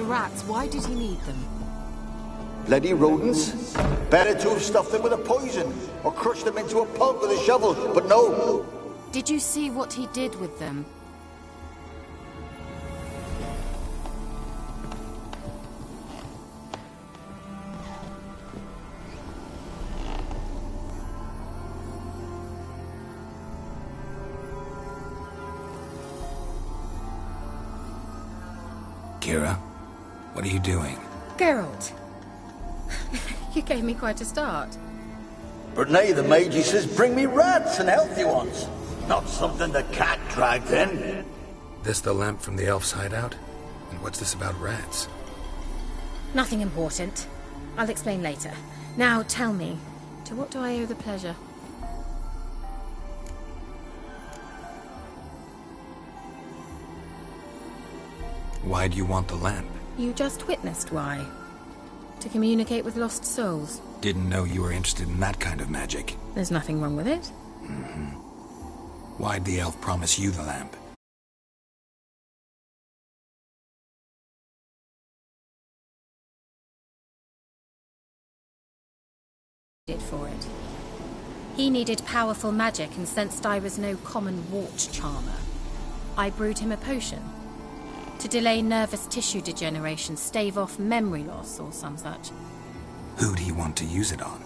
rats. Why did he need them? Bloody rodents. Better to have stuffed them with a poison, or crushed them into a pulp with a shovel, but no. Did you see what he did with them? Kira, what are you doing? Geralt. You gave me quite a start. But nay, the mage says bring me rats and healthy ones. Not something the cat dragged in. This the lamp from the elf's hideout? And what's this about rats? Nothing important. I'll explain later. Now tell me, to what do I owe the pleasure? Why do you want the lamp? You just witnessed why. To communicate with lost souls. Didn't know you were interested in that kind of magic. There's nothing wrong with it. Why'd the elf promise you the lamp? Did for it. He needed powerful magic and sensed I was no common wart charmer. I brewed him a potion. To delay nervous tissue degeneration, stave off memory loss or some such. Who'd he want to use it on?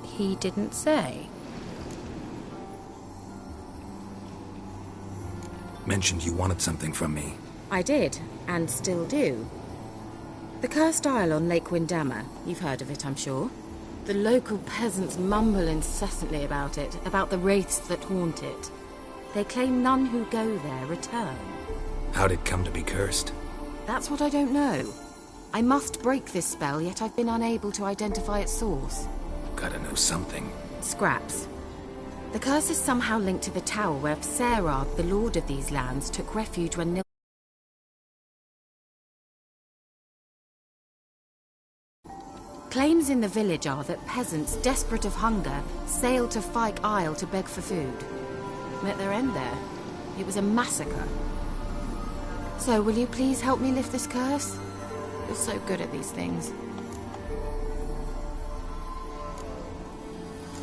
He didn't say. Mentioned you wanted something from me. I did, and still do. The Cursed Isle on Lake Windammer. You've heard of it, I'm sure. The local peasants mumble incessantly about it, about the wraiths that haunt it. They claim none who go there return. How'd it come to be cursed? That's what I don't know. I must break this spell, yet I've been unable to identify its source. Gotta know something. Scraps. The curse is somehow linked to the tower where Serad, the lord of these lands, took refuge when Claims in the village are that peasants, desperate of hunger, sailed to Fyke Isle to beg for food. Met their end there. It was a massacre. So, will you please help me lift this curse? You're so good at these things.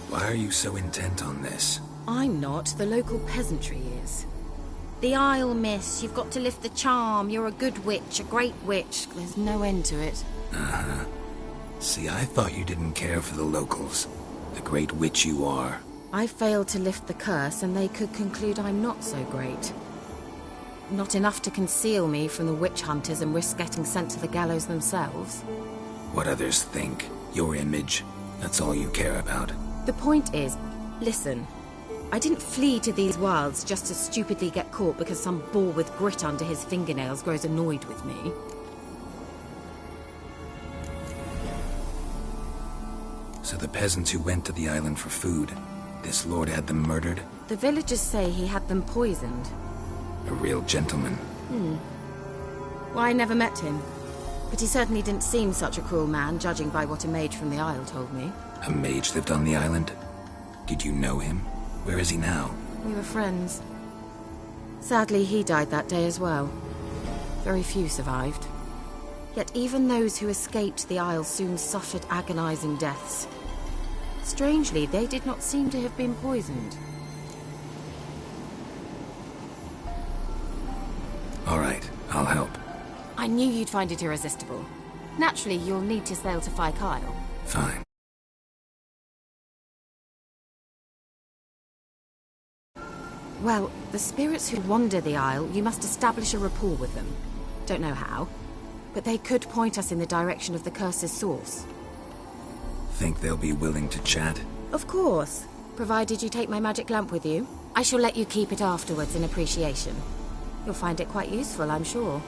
Why are you so intent on this? I'm not. The local peasantry is. The Isle, miss. You've got to lift the charm. You're a good witch, a great witch. There's no end to it. Uh-huh. See, I thought you didn't care for the locals. The great witch you are. I failed to lift the curse, and they could conclude I'm not so great. Not enough to conceal me from the witch hunters and risk getting sent to the gallows themselves. What others think. Your image. That's all you care about. The point is, listen. I didn't flee to these wilds just to stupidly get caught because some boar with grit under his fingernails grows annoyed with me. So the peasants who went to the island for food, this lord had them murdered? The villagers say he had them poisoned. A real gentleman. Well, I never met him. But he certainly didn't seem such a cruel man, judging by what a mage from the Isle told me. A mage lived on the island? Did you know him? Where is he now? We were friends. Sadly, he died that day as well. Very few survived. Yet even those who escaped the Isle soon suffered agonizing deaths. Strangely, they did not seem to have been poisoned. All right, I'll help. I knew you'd find it irresistible. Naturally, you'll need to sail to Fyke Isle. Fine. Well, the spirits who wander the Isle, you must establish a rapport with them. Don't know how, but they could point us in the direction of the curse's source. Think they'll be willing to chat? Of course, provided you take my magic lamp with you. I shall let you keep it afterwards in appreciation. You'll find it quite useful, I'm sure.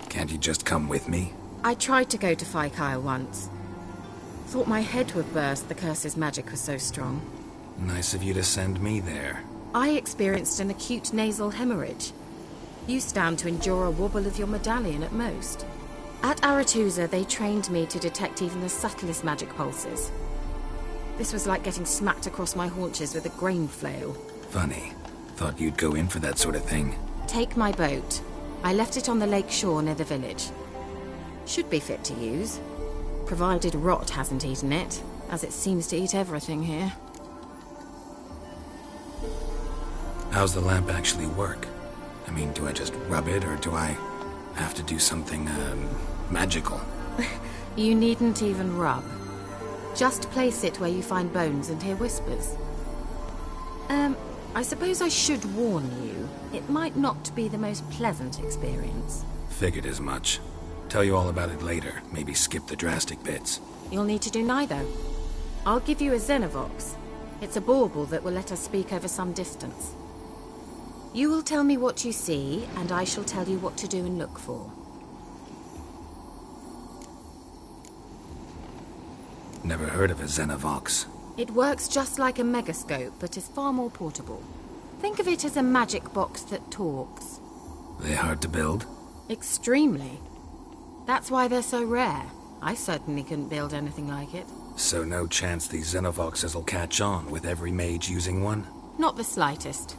Can't you just come with me? I tried to go to Fyke Isle once. Thought my head would burst, the curse's magic was so strong. Nice of you to send me there. I experienced an acute nasal hemorrhage. You stand to endure a wobble of your medallion at most. At Aretusa, they trained me to detect even the subtlest magic pulses. This was like getting smacked across my haunches with a grain flail. Funny. Thought you'd go in for that sort of thing. Take my boat. I left it on the lake shore near the village. Should be fit to use. Provided rot hasn't eaten it, as it seems to eat everything here. How's the lamp actually work? I mean, do I just rub it, or do I have to do something, magical? You needn't even rub. Just place it where you find bones and hear whispers. I suppose I should warn you. It might not be the most pleasant experience. Figured as much. Tell you all about it later. Maybe skip the drastic bits. You'll need to do neither. I'll give you a Xenovox. It's a bauble that will let us speak over some distance. You will tell me what you see, and I shall tell you what to do and look for. Never heard of a Xenovox. It works just like a megascope, but is far more portable. Think of it as a magic box that talks. They hard to build? Extremely. That's why they're so rare. I certainly couldn't build anything like it. So no chance these Xenovoxes will catch on with every mage using one? Not the slightest.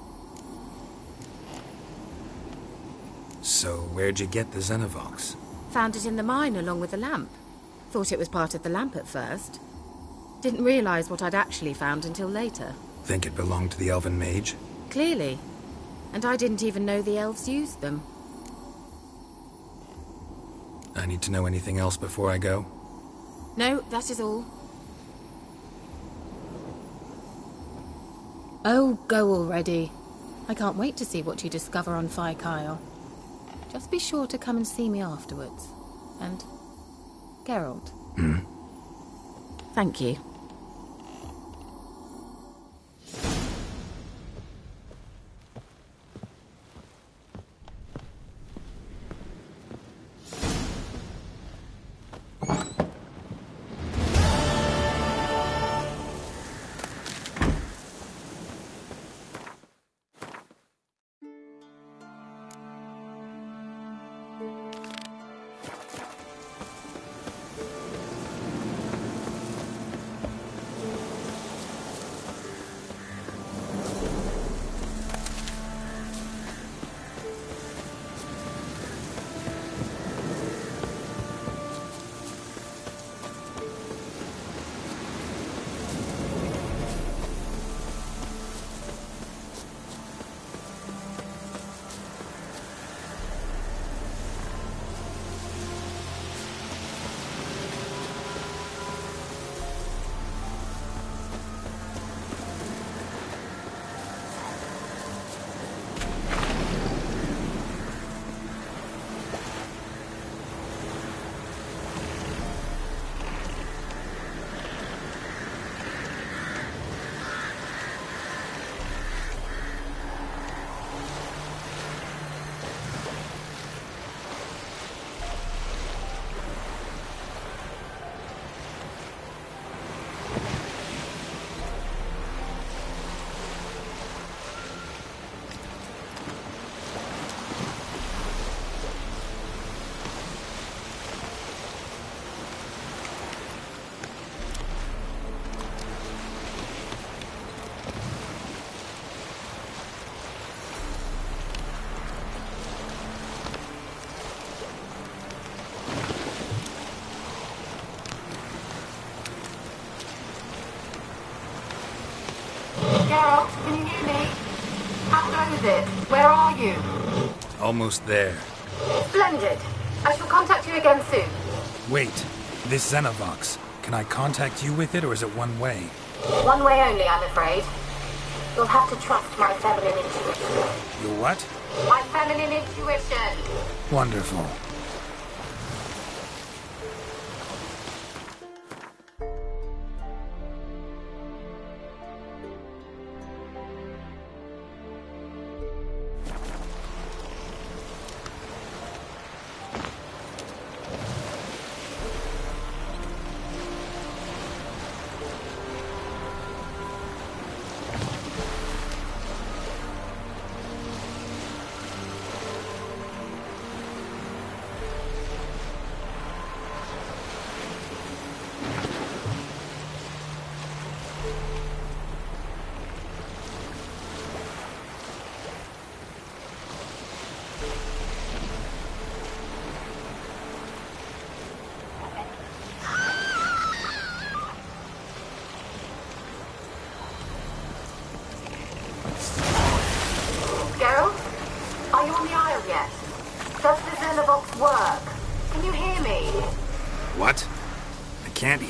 So where'd you get the Xenovox? Found it in the mine along with the lamp. Thought it was part of the lamp at first. Didn't realize what I'd actually found until later. Think it belonged to the elven mage? Clearly. And I didn't even know the elves used them. I need to know anything else before I go? No, that is all. Oh, go already. I can't wait to see what you discover on Fykael. Just be sure to come and see me afterwards. And Geralt. Thank you. Geralt, can you hear me? How goes it? Where are you? Almost there. Splendid. I shall contact you again soon. Wait, this Xenovox. Can I contact you with it, or is it one way? One way only, I'm afraid. You'll have to trust my feminine intuition. Your what? My feminine intuition. Wonderful.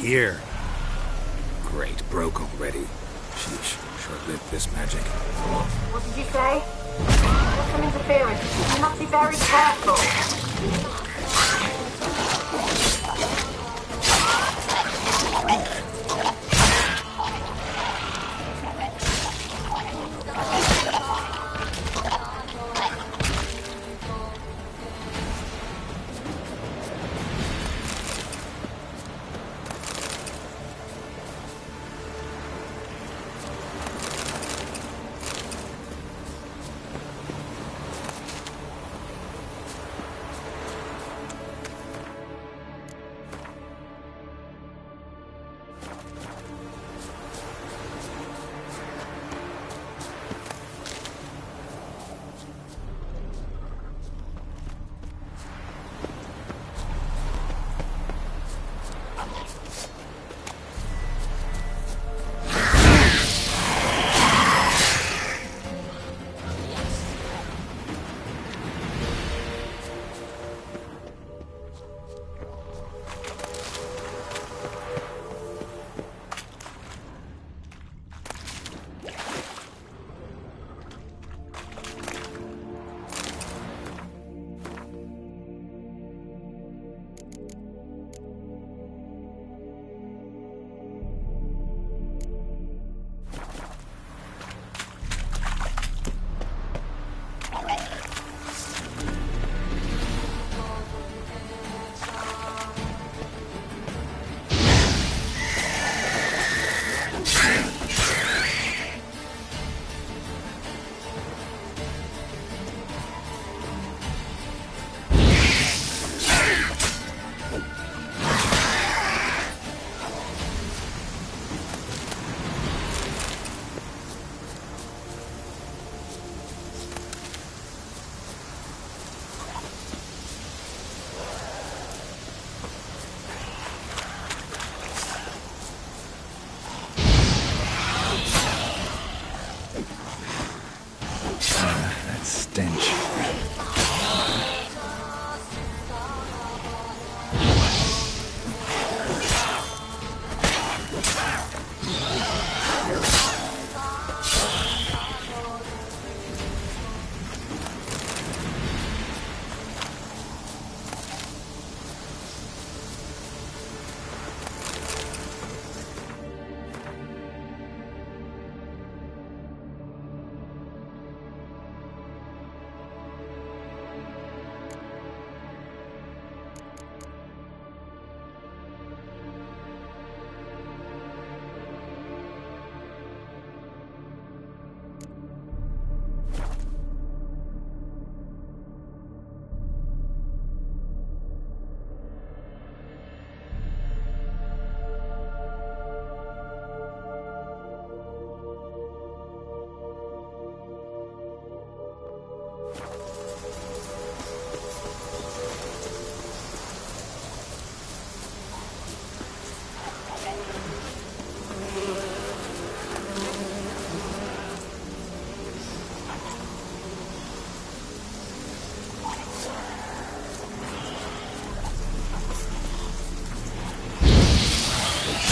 here. Great, broke already. Sheesh, short-lived this magic. What did you say? There's some interference. You must be very careful.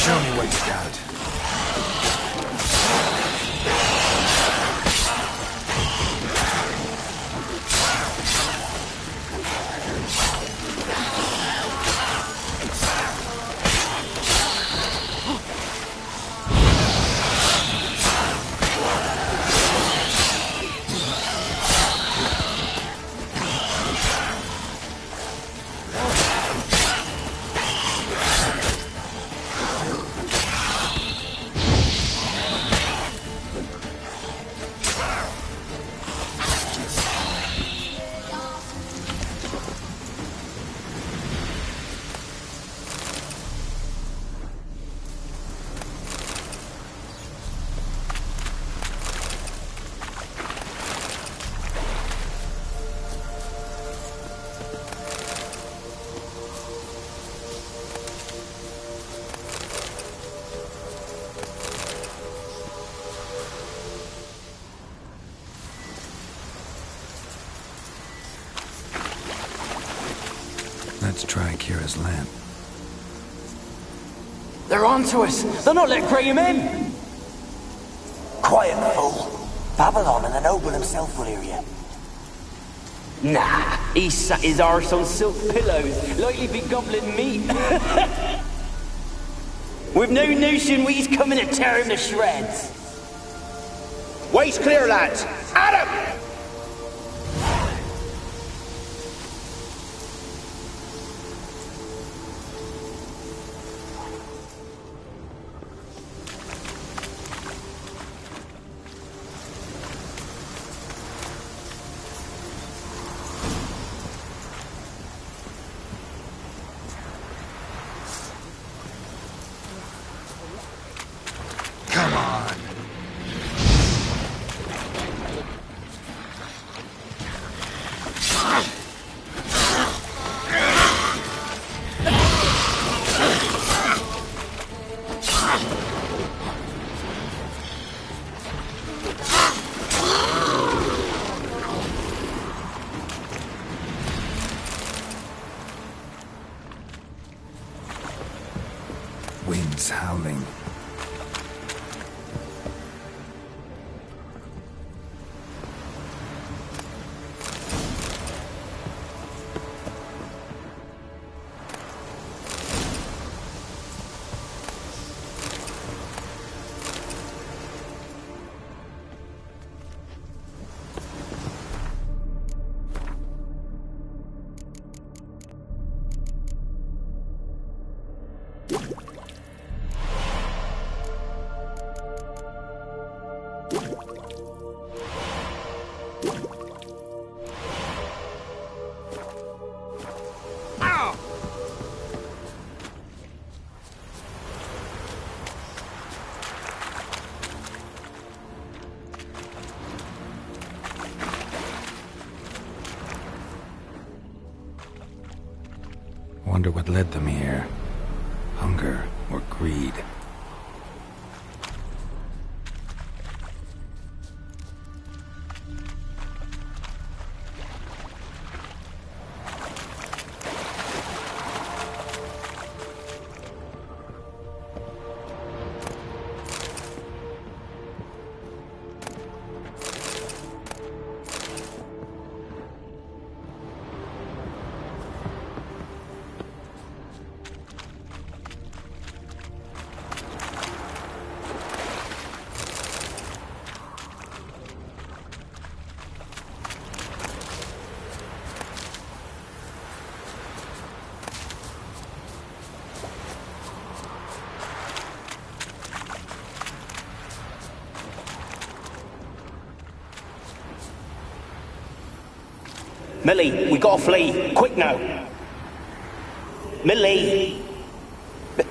Show me what you got. Let's try Kira's lamp. They're onto us. They'll not let Graham in. Quiet, fool. Babylon and the noble himself will hear you. Nah, he sat his arse on silk pillows, like he'd be gobbling meat. With no notion we's coming to tear him to shreds. Waist clear, lads. At him! Come on. Winds howling. Wonder what led them here. Hunger or greed? Millie, we gotta flee. Quick now. Millie.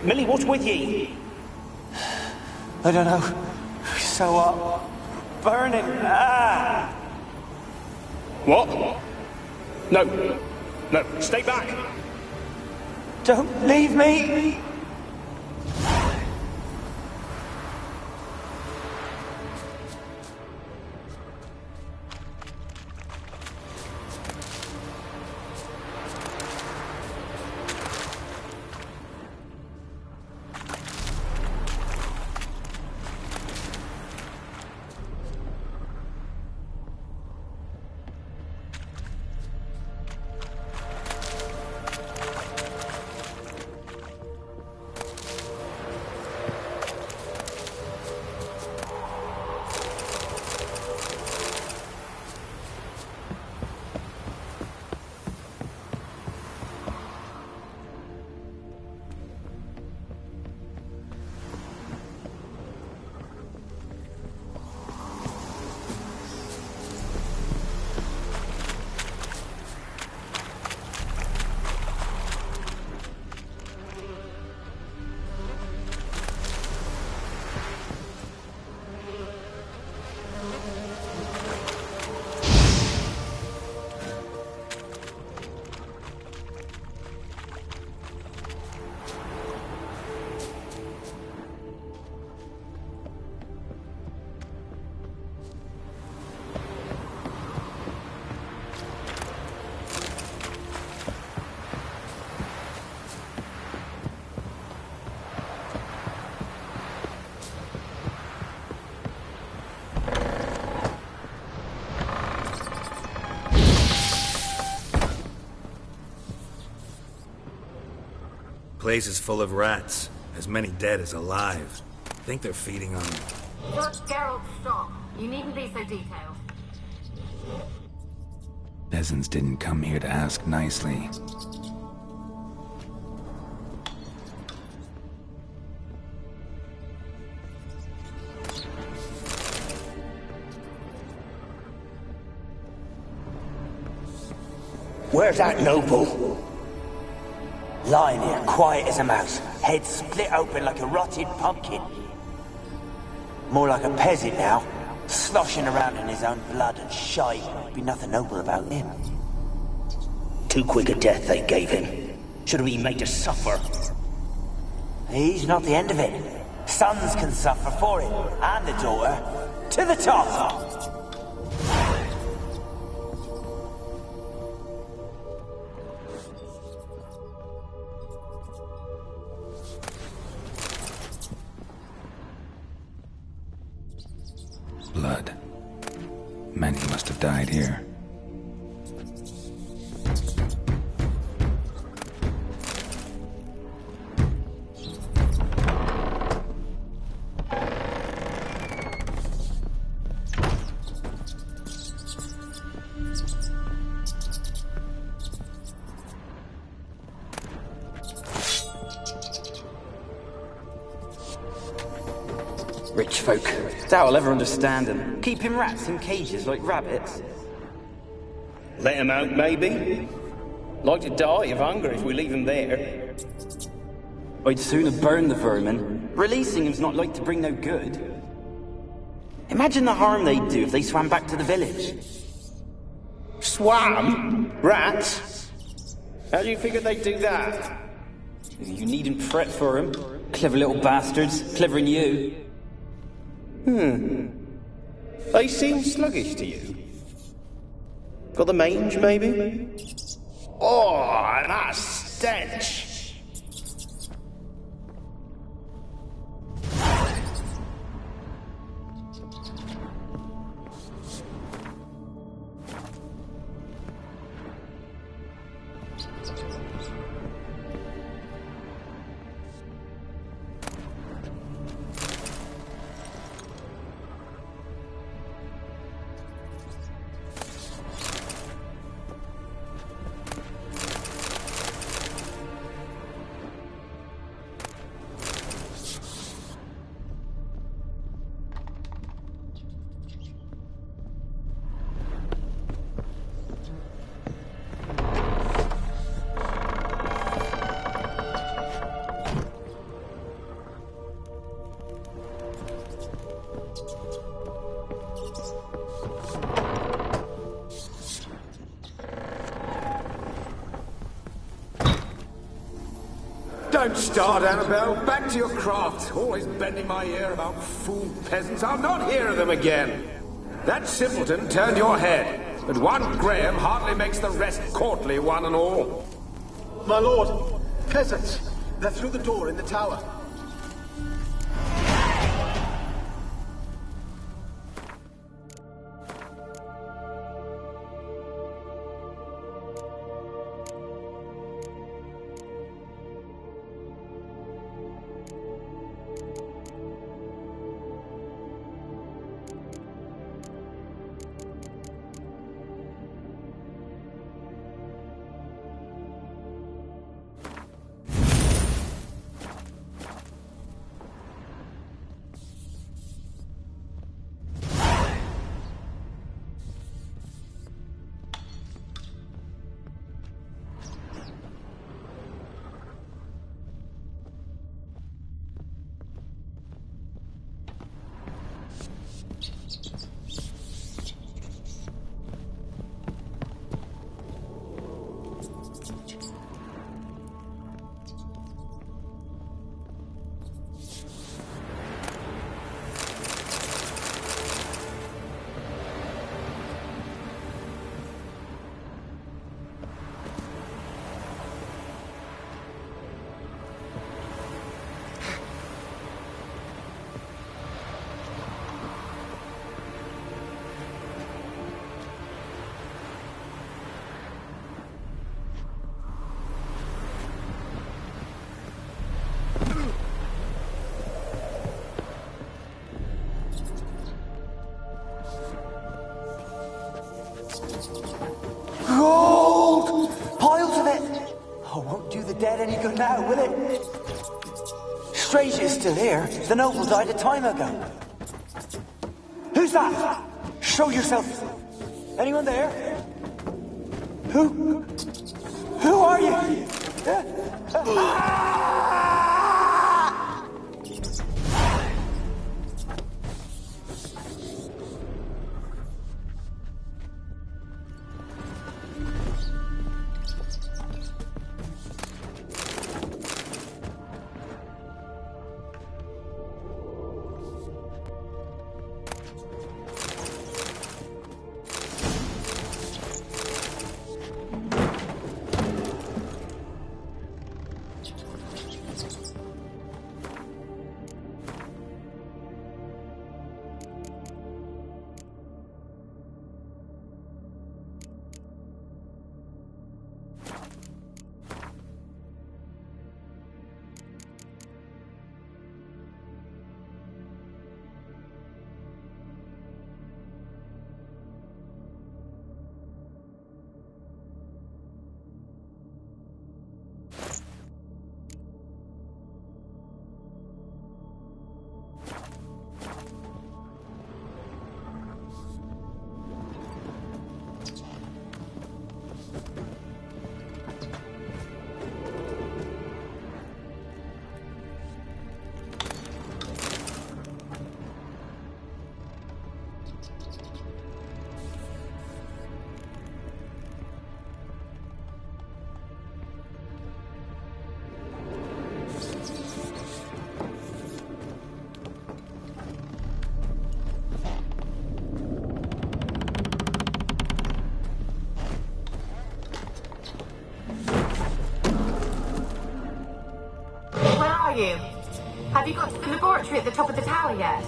Millie, what's with ye? I don't know. So what? Burning. Ah! What? No. No, stay back. Don't leave me! Place is full of rats. As many dead as alive. Think they're feeding on... Geralt, stop. You needn't be so detailed. Peasants didn't come here to ask nicely. Where's that noble? Lying here, quiet as a mouse, head split open like a rotted pumpkin. More like a peasant now, sloshing around in his own blood and shite. Be nothing noble about him. Too quick a death they gave him. Should have been made to suffer. He's not the end of it. Sons can suffer for it, and the daughter. To the top! Blood. Many must have died here. Rich folk. Doubt I'll ever understand them. Keeping rats in cages like rabbits. Let them out, maybe? Like to die of hunger if we leave them there. I'd sooner burn the vermin. Releasing them's not like to bring no good. Imagine the harm they'd do if they swam back to the village. Swam? Rats? How do you figure they'd do that? You needn't fret for them. Clever little bastards. Clever than you. They seem sluggish to you. Got the mange, maybe? Oh, that stench! Don't start, Annabelle. Back to your craft. Always bending my ear about fool peasants. I'll not hear of them again. That simpleton turned your head, but one Graham hardly makes the rest courtly, one and all. My lord, peasants. They're through the door in the tower. Gold! Piles of it! Oh, won't do the dead any good now, will it? Strange it's still here. The noble died a time ago. Who's that? Show yourself. Anyone there? Who? Who are you? You? Have you got to the laboratory at the top of the tower yet?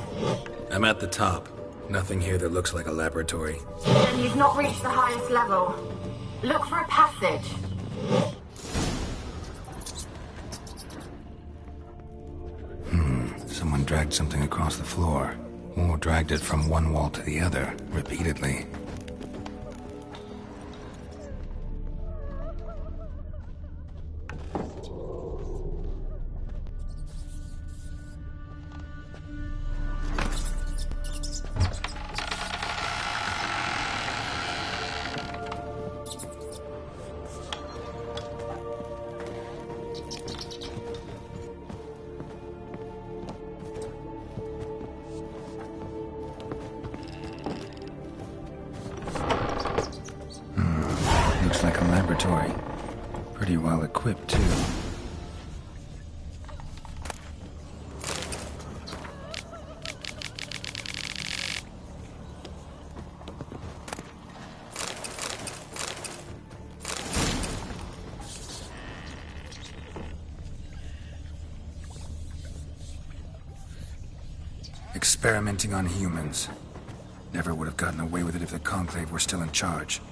I'm at the top. Nothing here that looks like a laboratory. Then you've not reached the highest level. Look for a passage. Someone dragged something across the floor. Or dragged it from one wall to the other, repeatedly. Like a laboratory. Pretty well equipped, too. Experimenting on humans. Never would have gotten away with it if the Conclave were still in charge.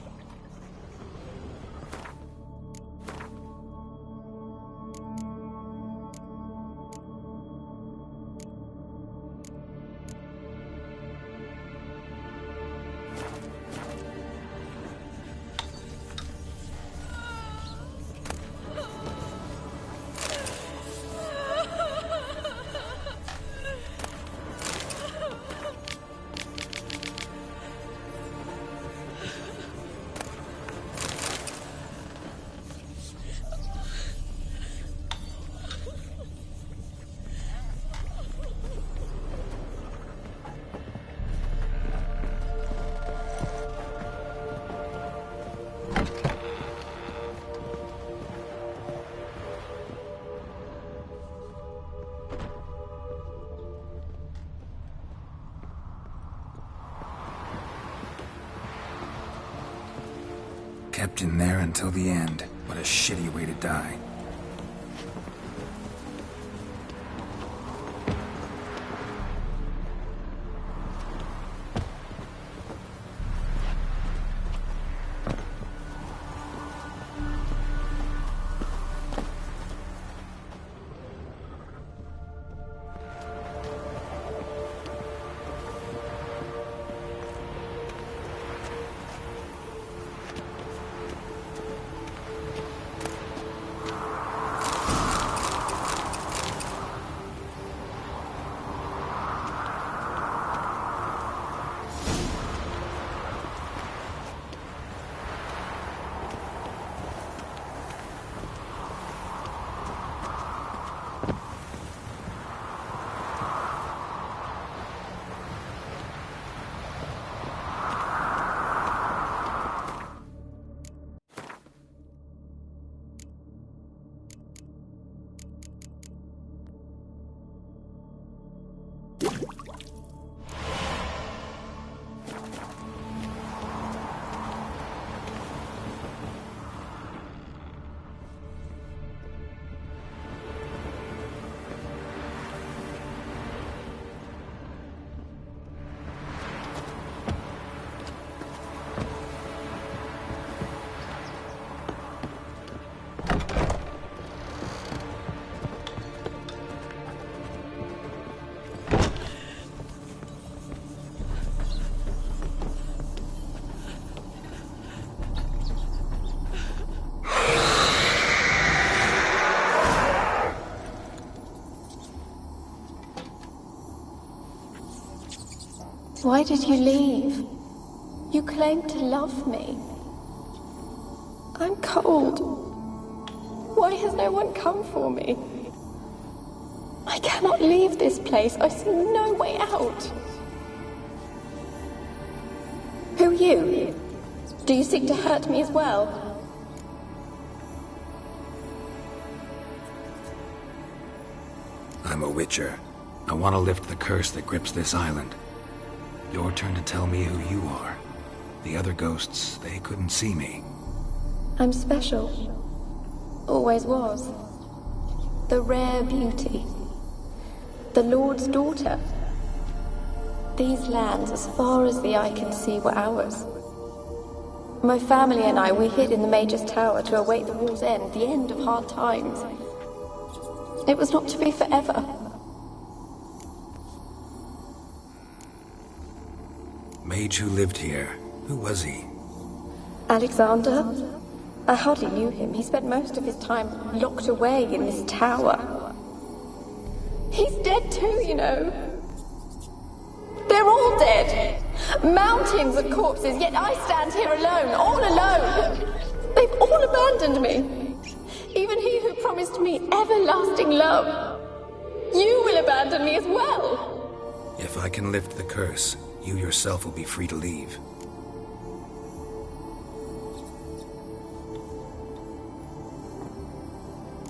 Kept in there until the end. What a shitty way to die. Why did you leave? You claimed to love me. I'm cold. Why has no one come for me? I cannot leave this place. I see no way out. Who are you? Do you seek to hurt me as well? I'm a Witcher. I want to lift the curse that grips this island. Your turn to tell me who you are. The other ghosts, they couldn't see me. I'm special. Always was. The rare beauty. The Lord's daughter. These lands, as far as the eye can see, were ours. My family and I, we hid in the Mage's Tower to await the war's end, the end of hard times. It was not to be forever. Mage who lived here. Who was he? Alexander? I hardly knew him. He spent most of his time locked away in this tower. He's dead too, you know. They're all dead. Mountains of corpses, yet I stand here alone, all alone. They've all abandoned me. Even he who promised me everlasting love. You will abandon me as well. If I can lift the curse, you yourself will be free to leave.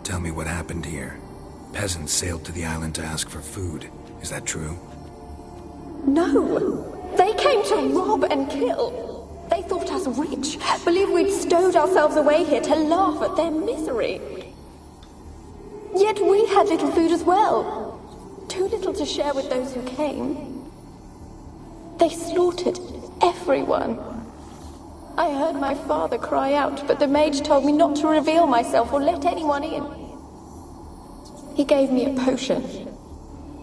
Tell me what happened here. Peasants sailed to the island to ask for food. Is that true? No. They came to rob and kill. They thought us rich, believed we'd stowed ourselves away here to laugh at their misery. Yet we had little food as well. Too little to share with those who came. They slaughtered everyone. I heard my father cry out, but the mage told me not to reveal myself or let anyone in. He gave me a potion.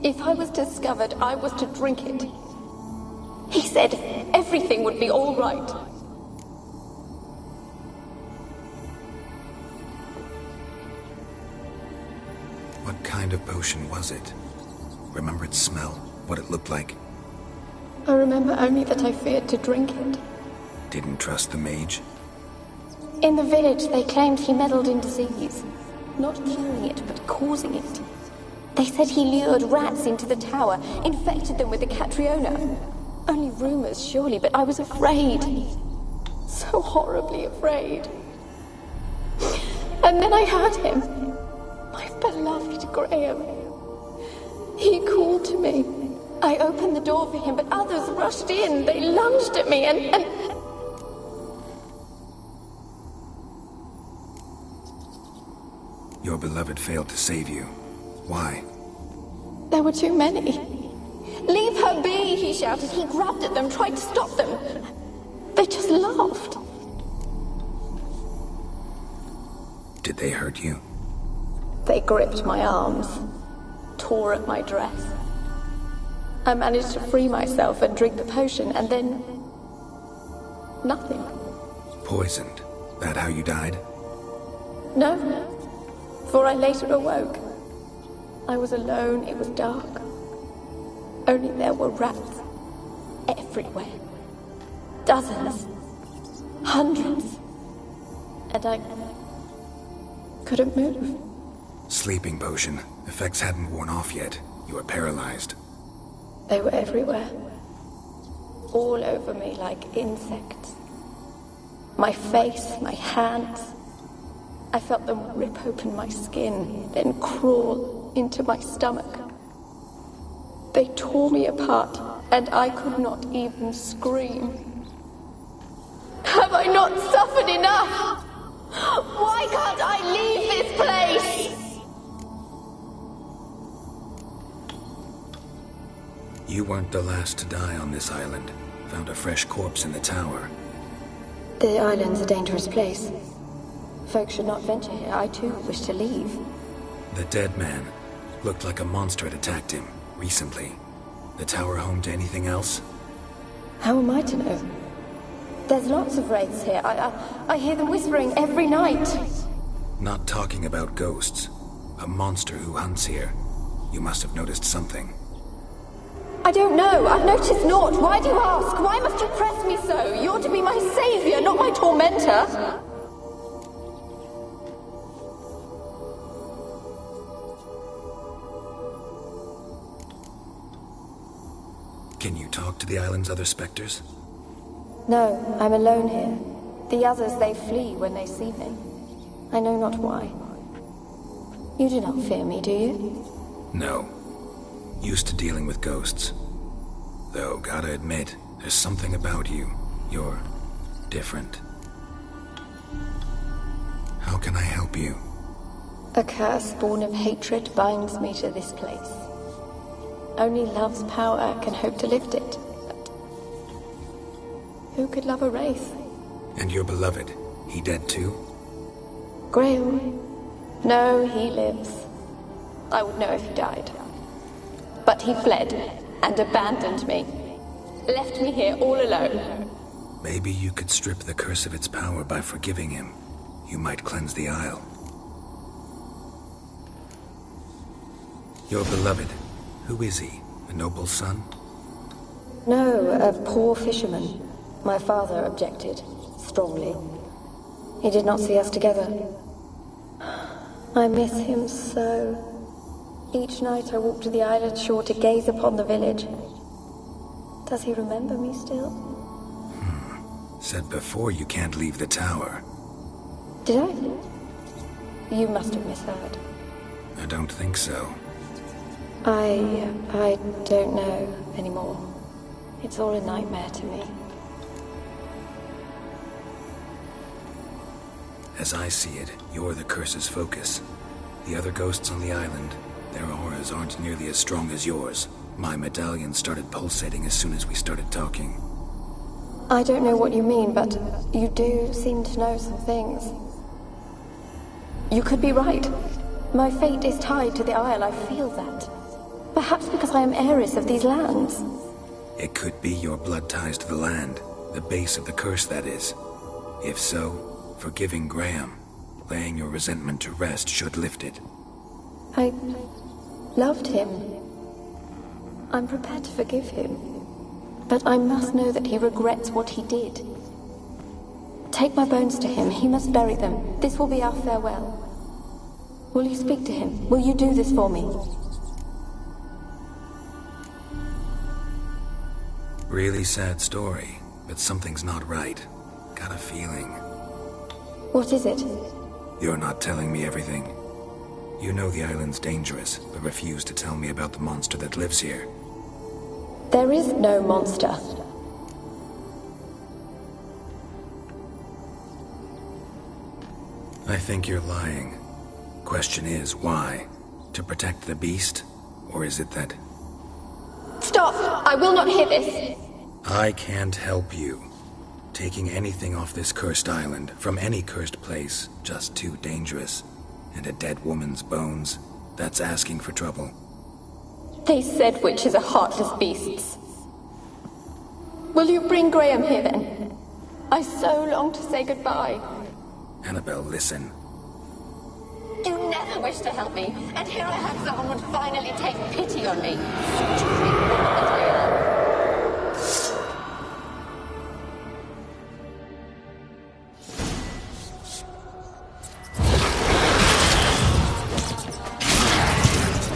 If I was discovered, I was to drink it. He said everything would be all right. What kind of potion was it? Remember its smell? What it looked like? I remember only that I feared to drink it. Didn't trust the mage? In the village, they claimed he meddled in disease. Not curing it, but causing it. They said he lured rats into the tower, infected them with the Catriona. Only rumors, surely, but I was afraid. So horribly afraid. And then I heard him. My beloved Graham. He called to me. I opened the door for him, but others rushed in. They lunged at me and... Your beloved failed to save you. Why? There were too many. Leave her be, he shouted. He grabbed at them, tried to stop them. They just laughed. Did they hurt you? They gripped my arms, tore at my dress. I managed to free myself and drink the potion, and then... nothing. Poisoned. That how you died? No, for I later awoke. I was alone, it was dark. Only there were rats everywhere. Dozens. Hundreds. And I couldn't move. Sleeping potion. Effects hadn't worn off yet. You were paralyzed. They were everywhere. All over me like insects. My face, my hands. I felt them rip open my skin, then crawl into my stomach. They tore me apart, and I could not even scream. Have I not suffered enough? Why can't I leave this place? You weren't the last to die on this island. Found a fresh corpse in the tower. The island's a dangerous place. Folks should not venture here. I too wish to leave. The dead man. Looked like a monster had attacked him. Recently. The tower home to anything else? How am I to know? There's lots of wraiths here. I hear them whispering every night. Not talking about ghosts. A monster who hunts here. You must have noticed something. I don't know. I've noticed naught. Why do you ask? Why must you press me so? You're to be my savior, not my tormentor. Can you talk to the island's other specters? No, I'm alone here. The others, they flee when they see me. I know not why. You do not fear me, do you? No. Used to dealing with ghosts. Though, gotta admit, there's something about you. You're different. How can I help you? A curse born of hatred binds me to this place. Only love's power can hope to lift it. But who could love a wraith? And your beloved, he dead too? Graham? No, he lives. I would know if he died. But he fled and abandoned me. Left me here all alone. Maybe you could strip the curse of its power by forgiving him. You might cleanse the Isle. Your beloved, who is he? A noble son? No, a poor fisherman. My father objected, strongly. He did not see us together. I miss him so. Each night I walk to the island shore to gaze upon the village. Does he remember me still? Said before you can't leave the tower. Did I? You must have misheard. I don't think so. I don't know anymore. It's all a nightmare to me. As I see it, you're the curse's focus. The other ghosts on the island, their auras aren't nearly as strong as yours. My medallion started pulsating as soon as we started talking. I don't know what you mean, but you do seem to know some things. You could be right. My fate is tied to the Isle, I feel that. Perhaps because I am heiress of these lands. It could be your blood ties to the land, the base of the curse, that is. If so, forgiving Graham, laying your resentment to rest should lift it. I loved him. I'm prepared to forgive him. But I must know that he regrets what he did. Take my bones to him. He must bury them. This will be our farewell. Will you speak to him? Will you do this for me? Really sad story, but something's not right. Got a feeling. What is it? You're not telling me everything. You know the island's dangerous, but refuse to tell me about the monster that lives here. There is no monster. I think you're lying. Question is, why? To protect the beast? Or is it that... Stop! I will not hear this! I can't help you. Taking anything off this cursed island, from any cursed place, just too dangerous. And a dead woman's bones, that's asking for trouble. They said witches are heartless beasts. Will you bring Graham here then? I so long to say goodbye. Annabelle, listen. You never wished to help me, and here I have someone would finally take pity on me.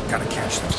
Gotta catch them.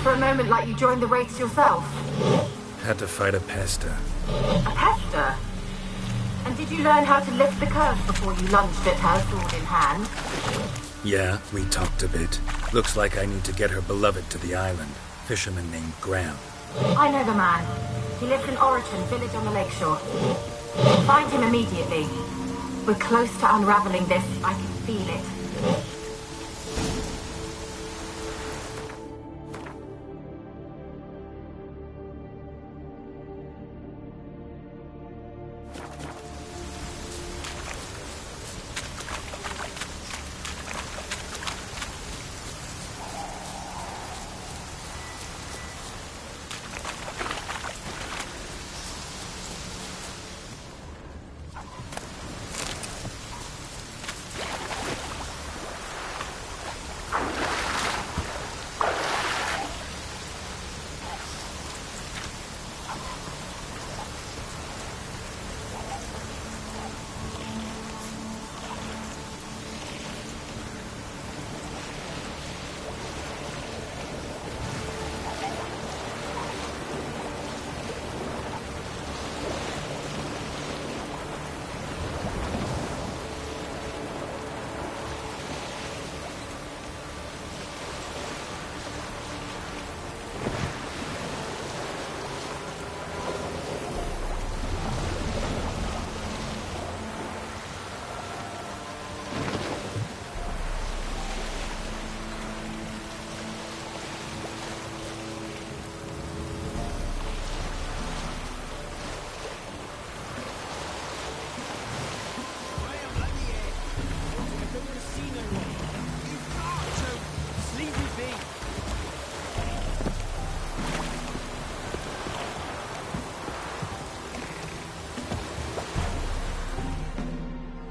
for a moment like you joined the Wraiths yourself? Had to fight a pester. A pester? And did you learn how to lift the curse before you lunged at her, sword in hand? Yeah, we talked a bit. Looks like I need to get her beloved to the island. Fisherman named Graham. I know the man. He lives in Oriton, village on the lakeshore. Find him immediately. We're close to unraveling this. I can feel it.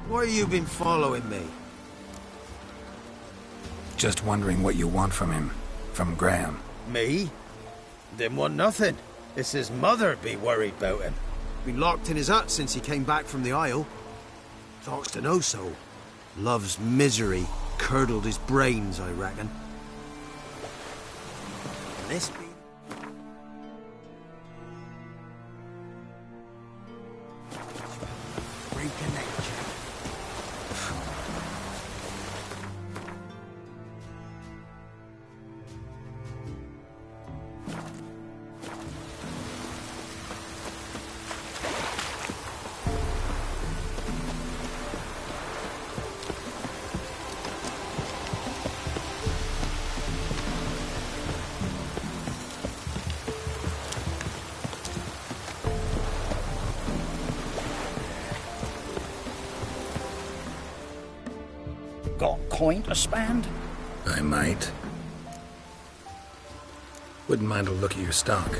Why you been following me? Just wondering what you want from him. From Graham. Me? Didn't want nothing. It's his mother be worried about him. Been locked in his hut since he came back from the Isle. Talks to no soul. Love's misery curdled his brains, I reckon. Can this be? Got coin to spend? I might. Wouldn't mind a look at your stock.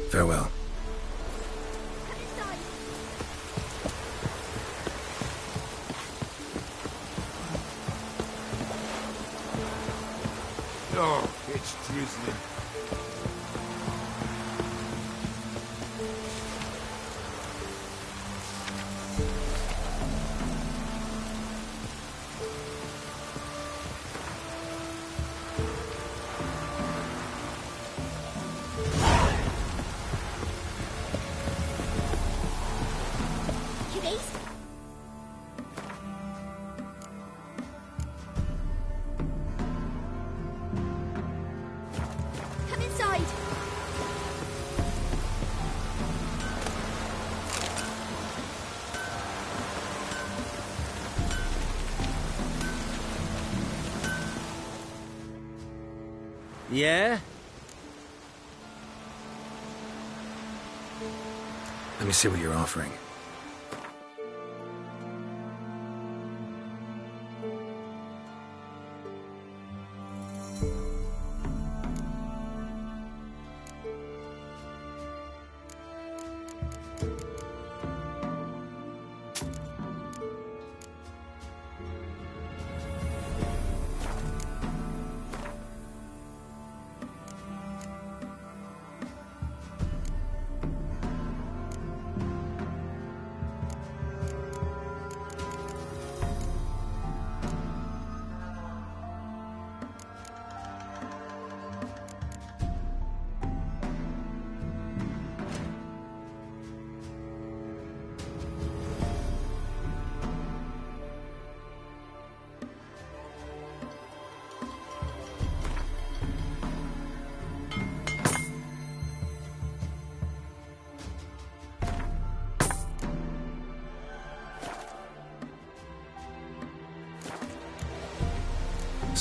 Farewell. Oh, it's drizzling. Come inside. Yeah? Let me see what you're offering.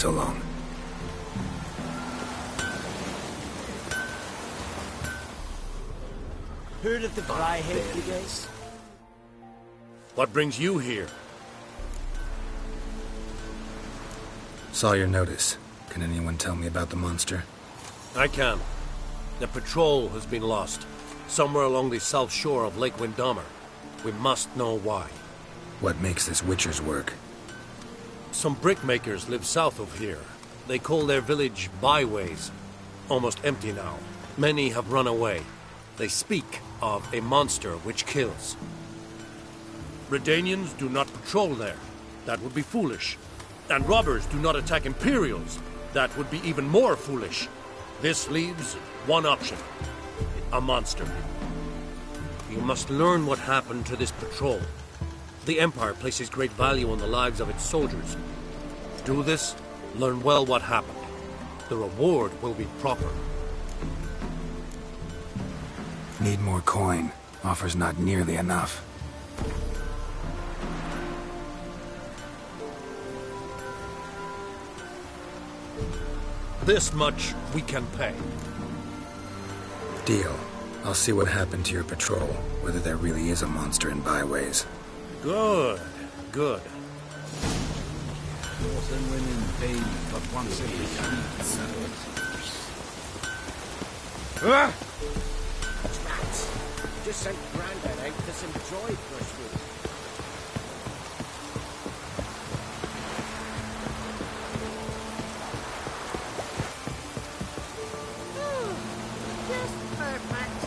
So long. Heard of the Greyhead Brigade? What brings you here? Saw your notice. Can anyone tell me about the monster? I can. The patrol has been lost. Somewhere along the south shore of Lake Windammer. We must know why. What makes this Witcher's work? Some brickmakers live south of here. They call their village Byways. Almost empty now. Many have run away. They speak of a monster which kills. Redanians do not patrol there. That would be foolish. And robbers do not attack Imperials. That would be even more foolish. This leaves one option. A monster. You must learn what happened to this patrol. The Empire places great value on the lives of its soldiers. Do this, learn well what happened. The reward will be proper. Need more coin. Offer's not nearly enough. This much we can pay. Deal. I'll see what happened to your patrol, whether there really is a monster in Byways. Good, good. Horse and women bathe but once every 3 Ah! Rats! Just sent Grandad out for some dried brushwood. Just perfect.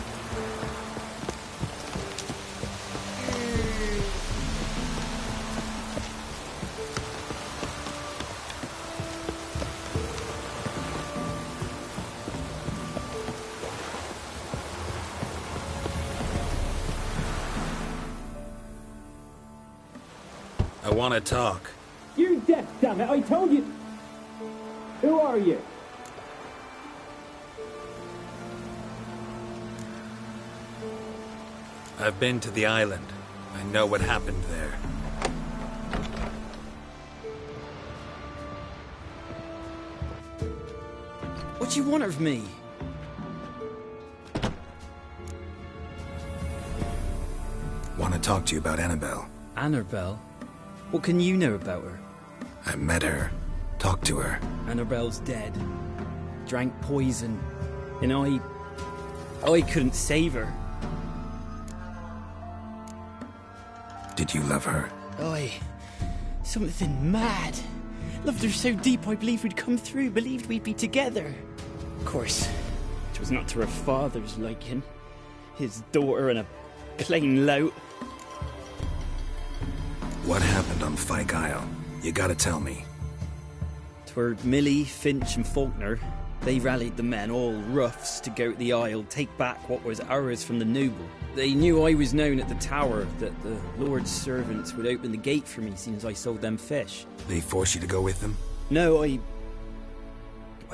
I want to talk. You're deaf, damn it! I told you. Who are you? I've been to the island. I know what happened there. What do you want of me? Want to talk to you about Annabelle. Annabelle? What can you know about her? I met her. Talked to her. Annabelle's dead. Drank poison. And I couldn't save her. Did you love her? Something mad. Loved her so deep I believed we'd come through, believed we'd be together. Of course, it was not to her father's liking. His daughter and a plain lout. What happened on Fyke Isle? You gotta tell me. 'Twere Millie, Finch and Faulkner. They rallied the men, all roughs, to go to the Isle, take back what was ours from the noble. They knew I was known at the tower, that the Lord's servants would open the gate for me as soon as I sold them fish. They forced you to go with them? No, I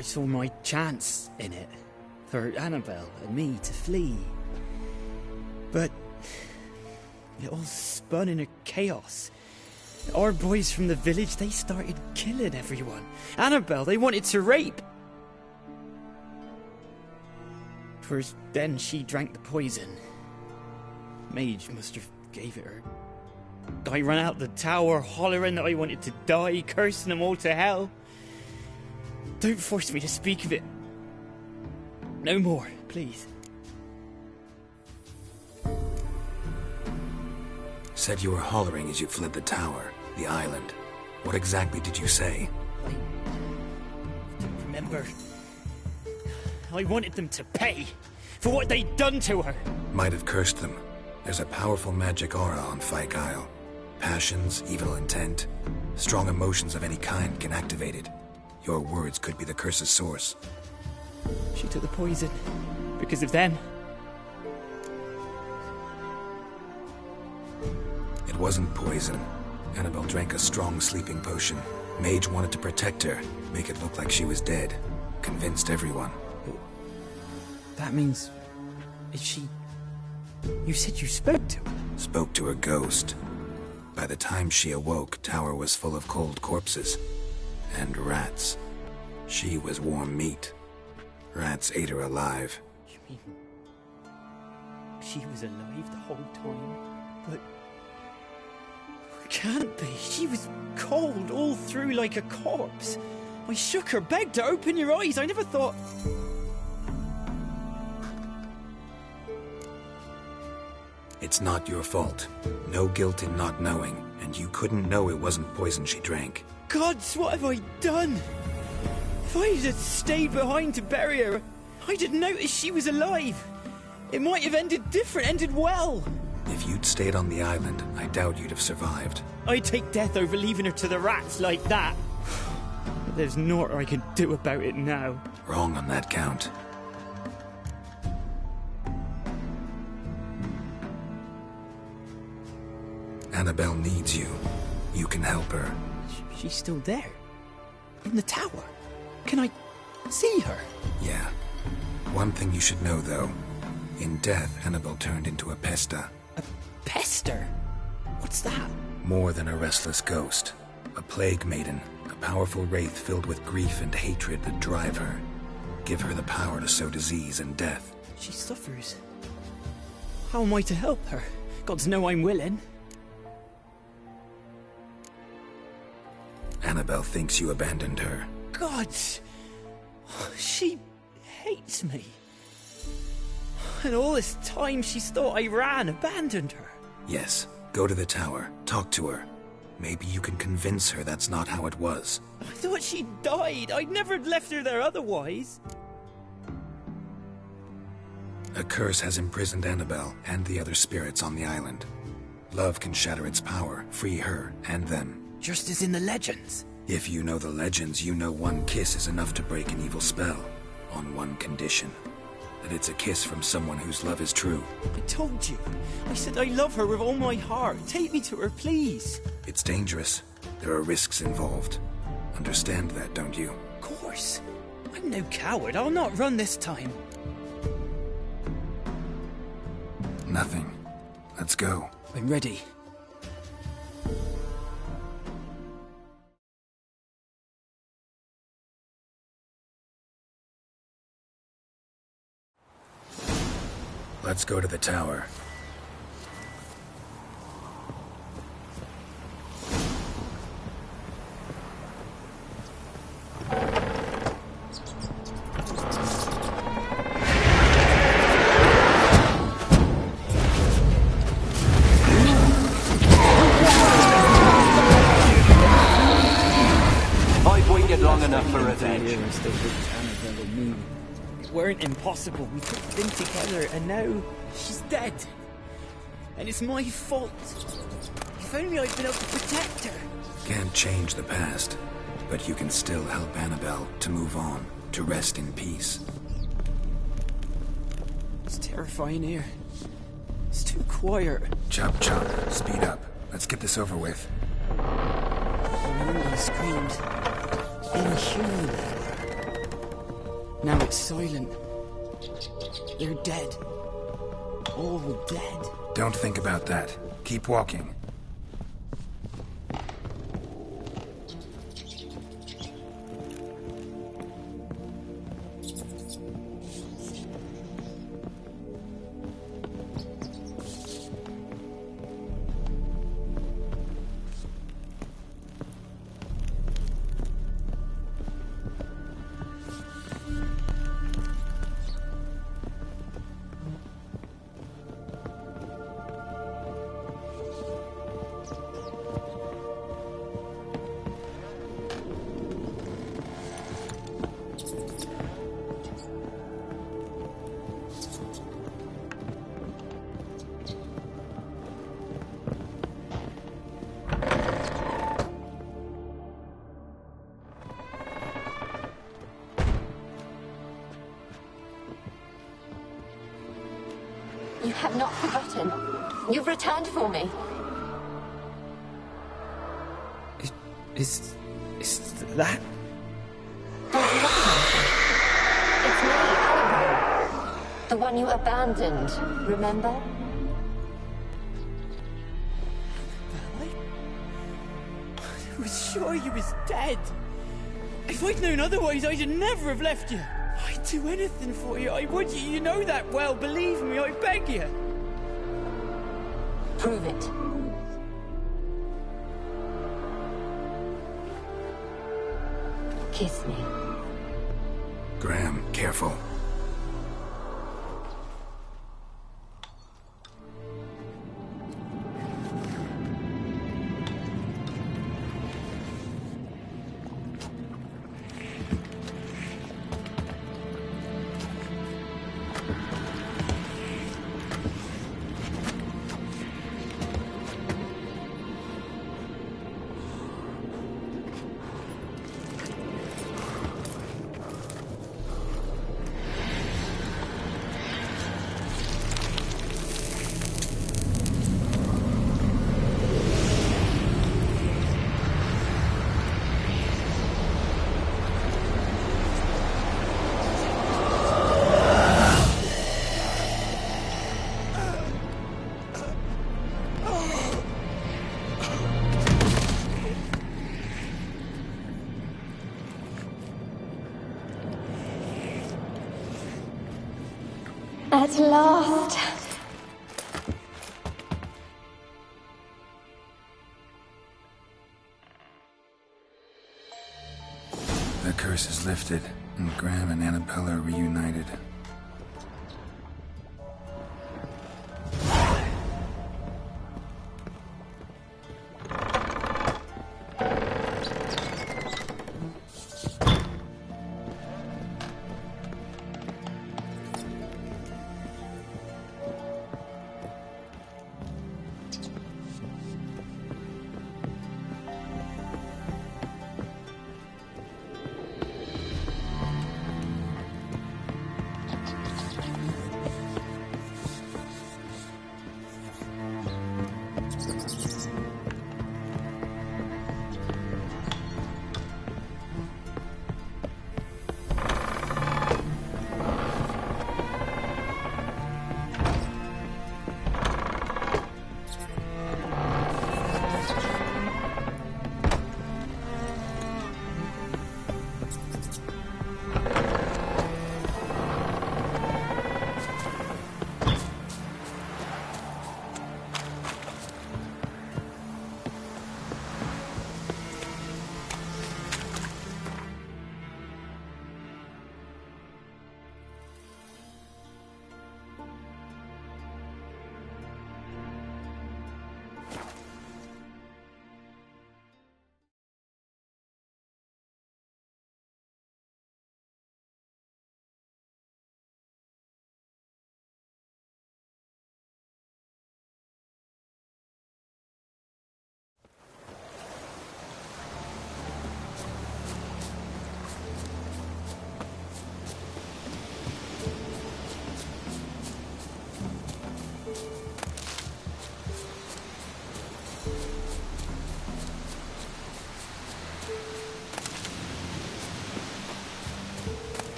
saw my chance in it. For Annabelle and me to flee. But it all spun in a chaos. Our boys from the village, they started killing everyone. Annabelle, they wanted to rape. 'Twas then she drank the poison. Mage must have gave it her. I ran out the tower, hollering that I wanted to die, cursing them all to hell. Don't force me to speak of it. No more, please. Said you were hollering as you fled the tower, the island. What exactly did you say? I don't remember. I wanted them to pay for what they'd done to her. Might have cursed them. There's a powerful magic aura on Fyke Isle. Passions, evil intent, strong emotions of any kind can activate it. Your words could be the curse's source. She took the poison because of them. It wasn't poison. Annabelle drank a strong sleeping potion. Mage wanted to protect her, make it look like she was dead. Convinced everyone. That means... is she... You said you spoke to her? Spoke to her ghost. By the time she awoke, Tower was full of cold corpses. And rats. She was warm meat. Rats ate her alive. You mean she was alive the whole time? But it can't be. She was cold all through like a corpse. I shook her, begged her, open your eyes. I never thought... It's not your fault. No guilt in not knowing, and you couldn't know it wasn't poison she drank. Gods, what have I done? If I had stayed behind to bury her, I'd have noticed she was alive. It might have ended different, ended well. If you'd stayed on the island, I doubt you'd have survived. I'd take death over leaving her to the rats like that. But there's naught I can do about it now. Wrong on that count. Annabelle needs you. You can help her. She's still there. In the tower. Can I see her? Yeah. One thing you should know, though. In death, Annabelle turned into a pesta. A pester? What's that? More than a restless ghost. A plague maiden. A powerful wraith filled with grief and hatred that drive her. Give her the power to sow disease and death. She suffers. How am I to help her? Gods know I'm willing. Annabelle thinks you abandoned her. Gods! She hates me. And all this time she's thought I abandoned her. Yes. Go to the tower. Talk to her. Maybe you can convince her that's not how it was. I thought she died. I'd never left her there otherwise. A curse has imprisoned Annabelle and the other spirits on the island. Love can shatter its power, free her and them. Just as in the legends. If you know the legends, you know one kiss is enough to break an evil spell. On one condition. That it's a kiss from someone whose love is true. I told you. I said I love her with all my heart. Take me to her, please. It's dangerous. There are risks involved. Understand that, don't you? Of course. I'm no coward. I'll not run this time. Nothing. Let's go. I'm ready. Let's go to the tower. I've waited long enough for revenge. Weren't impossible. We could have been together, and now she's dead. And it's my fault. If only I'd been able to protect her. Can't change the past, but you can still help Annabelle to move on, to rest in peace. It's terrifying here. It's too quiet. Chop chop. Speed up. Let's get this over with. I remember the screams. Inhuman. Now it's silent. They're dead. All dead. Don't think about that. Keep walking. You have not forgotten. You've returned for me. Is that? Don't look at me. It's me, Annabelle. The one you abandoned, remember? I was sure you was dead. If I'd known otherwise, I'd never have left you. I'd do anything for you. I would. You know that well. Believe me, I beg you. Prove it. Kiss me. Graham, careful. At last. The curse is lifted, and Graham and Annabella are reunited.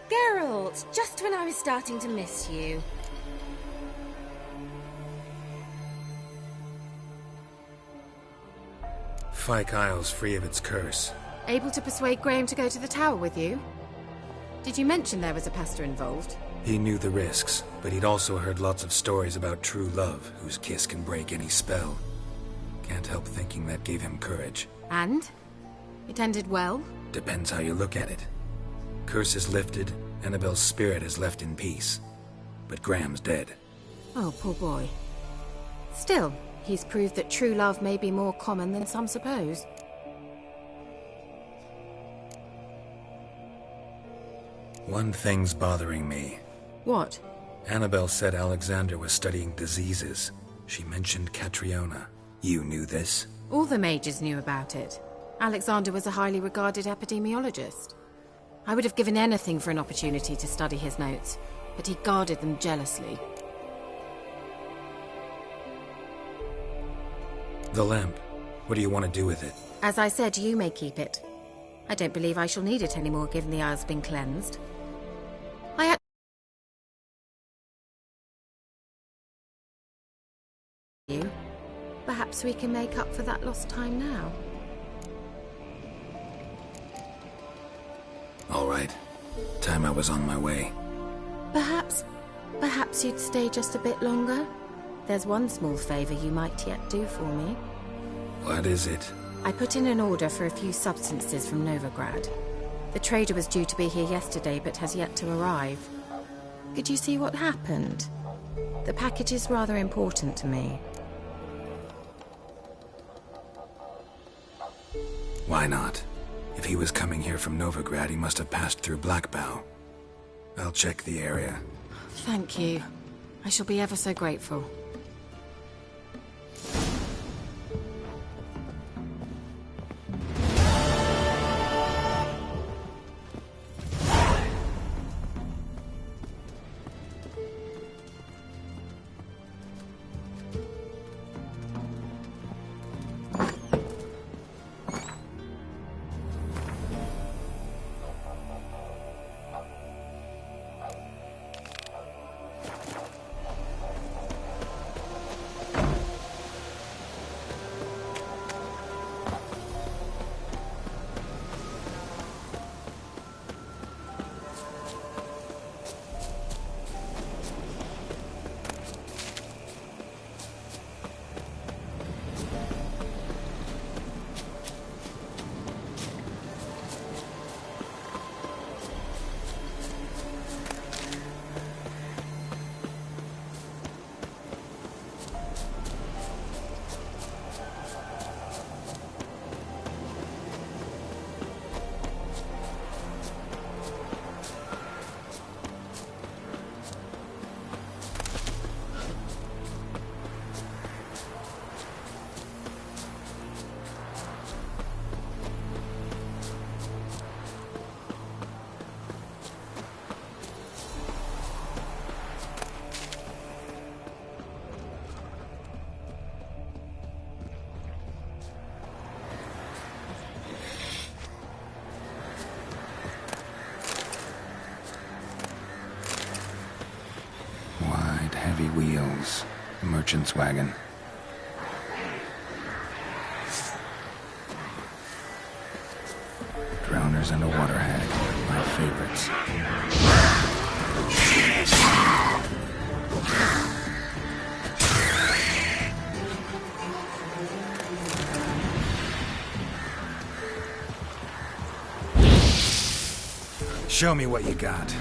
Geralt, just when I was starting to miss you. Fyke Isle's free of its curse. Able to persuade Graham to go to the tower with you? Did you mention there was a pester involved? He knew the risks, but he'd also heard lots of stories about true love, whose kiss can break any spell. Can't help thinking that gave him courage. And? It ended well? Depends how you look at it. Curse is lifted, Annabelle's spirit is left in peace. But Graham's dead. Oh, poor boy. Still, he's proved that true love may be more common than some suppose. One thing's bothering me. What? Annabelle said Alexander was studying diseases. She mentioned Catriona. You knew this? All the mages knew about it. Alexander was a highly regarded epidemiologist. I would have given anything for an opportunity to study his notes, but he guarded them jealously. The lamp. What do you want to do with it? As I said, you may keep it. I don't believe I shall need it anymore, given the Isle's been cleansed. Perhaps we can make up for that lost time now. All right. Time I was on my way. Perhaps you'd stay just a bit longer? There's one small favor you might yet do for me. What is it? I put in an order for a few substances from Novigrad. The trader was due to be here yesterday, but has yet to arrive. Could you see what happened? The package is rather important to me. Why not? If he was coming here from Novigrad, he must have passed through Blackbough. I'll check the area. Thank you. I shall be ever so grateful. Heavy wheels. Merchant's wagon. Drowners and a water hag. My favorites. Show me what you got.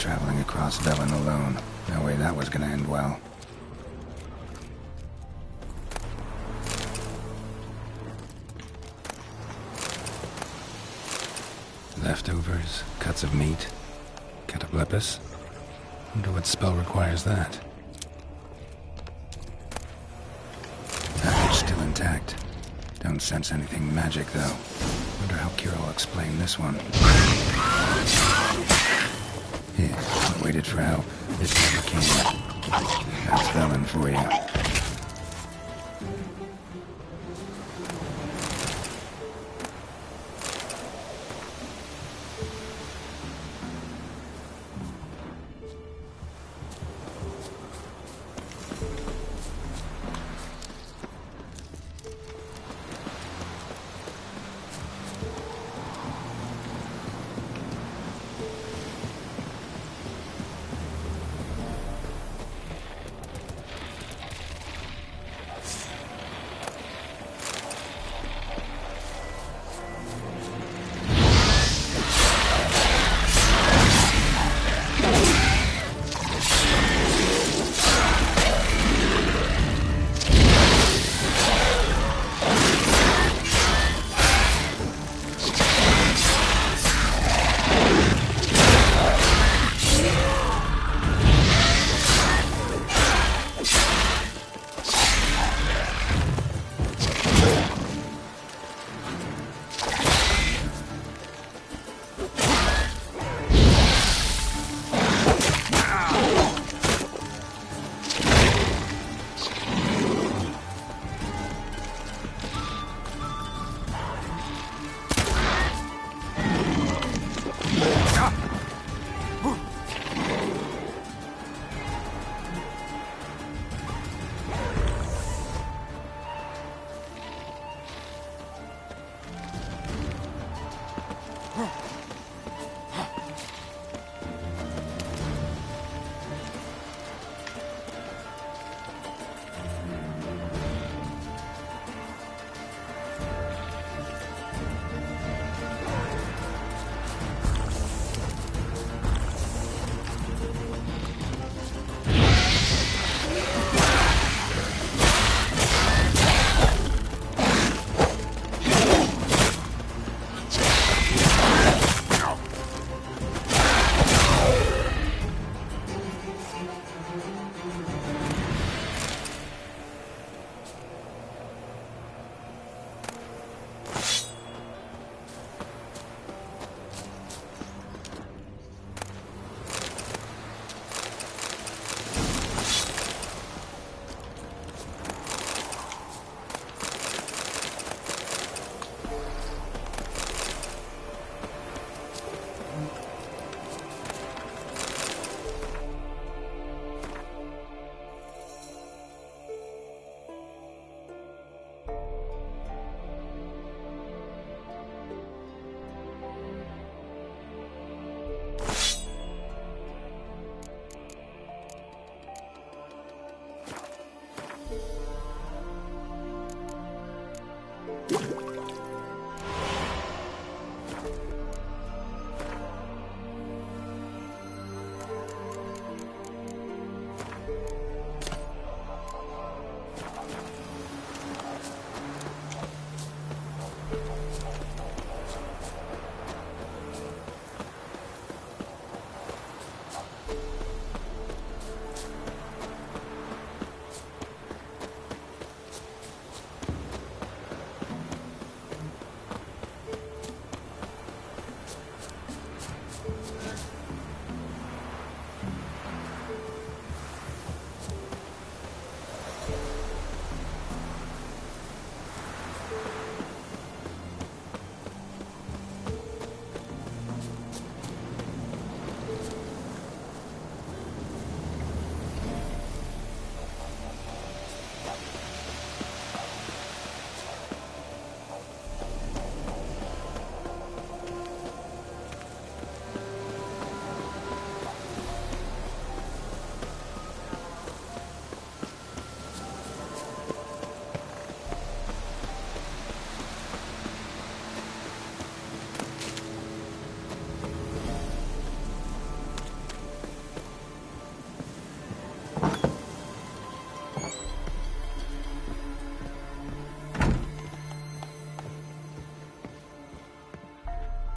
traveling across Velen alone. No way that was gonna end well. Leftovers, cuts of meat, cataplepis. Wonder what spell requires that. Package still intact. Don't sense anything magic, though. Wonder how Kira will explain this one. Yeah, I waited for help. This never came. That's Velen for you.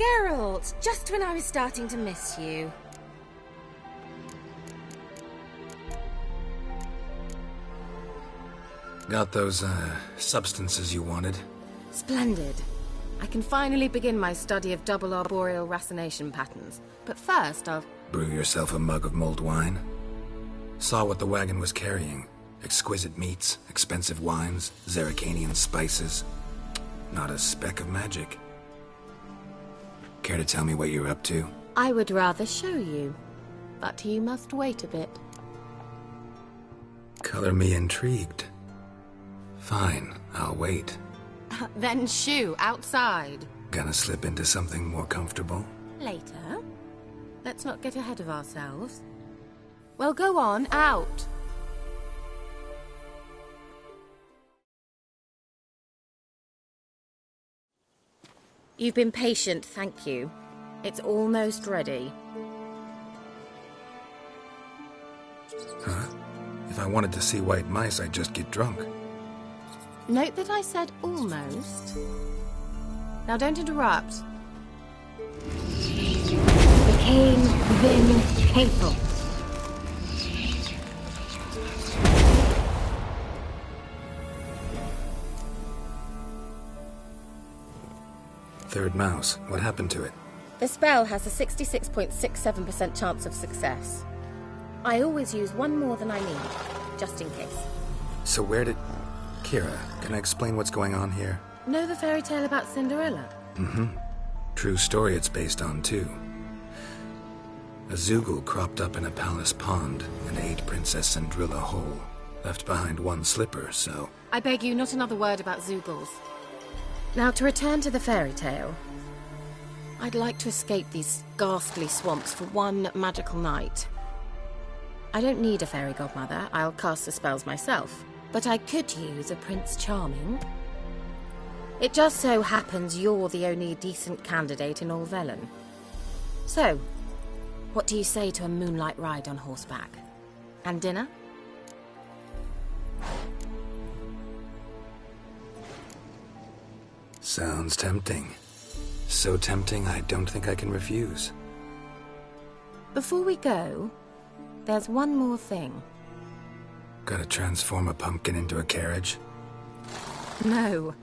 Geralt! Just when I was starting to miss you. Got those, substances you wanted? Splendid. I can finally begin my study of double arboreal racination patterns. But first, I'll... Brew yourself a mug of mulled wine? Saw what the wagon was carrying. Exquisite meats, expensive wines, Zerrikanian spices. Not a speck of magic. Care to tell me what you're up to? I would rather show you. But you must wait a bit. Color me intrigued. Fine, I'll wait. Then shoo, outside. Gonna slip into something more comfortable? Later. Let's not get ahead of ourselves. Well, go on, out. You've been patient, thank you. It's almost ready. Huh? If I wanted to see white mice, I'd just get drunk. Note that I said almost. Now don't interrupt. Became then hateful. Third mouse. What happened to it? The spell has a 66.67% chance of success. I always use one more than I need, just in case. So where did... Kira, can I explain what's going on here? Know the fairy tale about Cinderella? Mm-hmm. True story it's based on, too. A Zoogle cropped up in a palace pond and ate Princess Cinderella whole. Left behind one slipper, so... I beg you, not another word about Zoogles. Now, to return to the fairy tale. I'd like to escape these ghastly swamps for one magical night. I don't need a fairy godmother. I'll cast the spells myself. But I could use a Prince Charming. It just so happens you're the only decent candidate in all Velen. So, what do you say to a moonlight ride on horseback? And dinner? Sounds tempting. So tempting, I don't think I can refuse. Before we go, there's one more thing. Gotta transform a pumpkin into a carriage? No.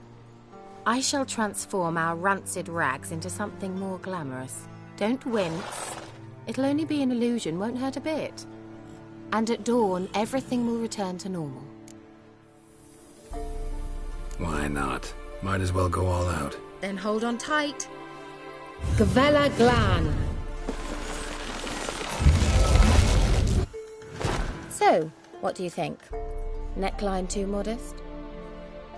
I shall transform our rancid rags into something more glamorous. Don't wince. It'll only be an illusion, won't hurt a bit. And at dawn, everything will return to normal. Why not? Might as well go all out. Then hold on tight. Gavella Glan. So, what do you think? Neckline too modest?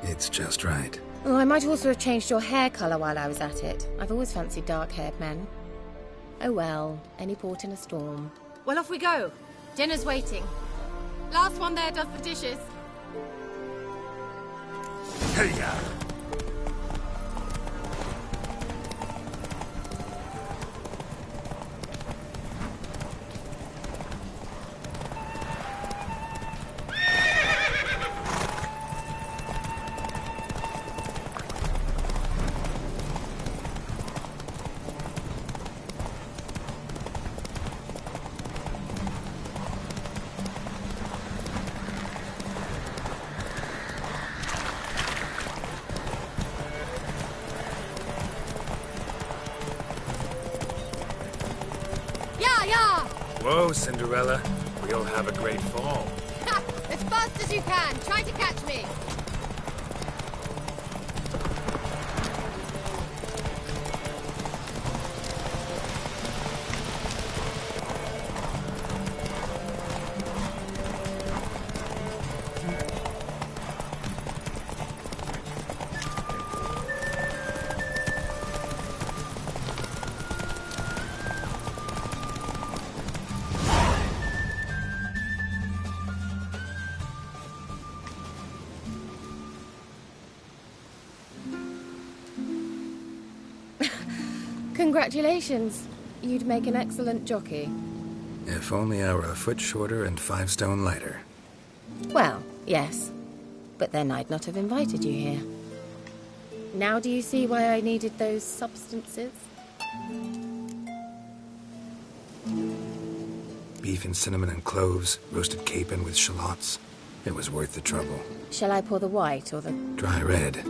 It's just right. Oh, I might also have changed your hair colour while I was at it. I've always fancied dark-haired men. Oh well, any port in a storm. Well, off we go. Dinner's waiting. Last one there does the dishes. Hey-ya! Whoa, Cinderella. We'll have a great fall. As fast as you can. Try to catch me. Congratulations. You'd make an excellent jockey. If only I were a foot shorter and 5 stone lighter. Well, yes. But then I'd not have invited you here. Now do you see why I needed those substances? Beef and cinnamon and cloves, roasted capon with shallots. It was worth the trouble. Shall I pour the white or the... Dry red,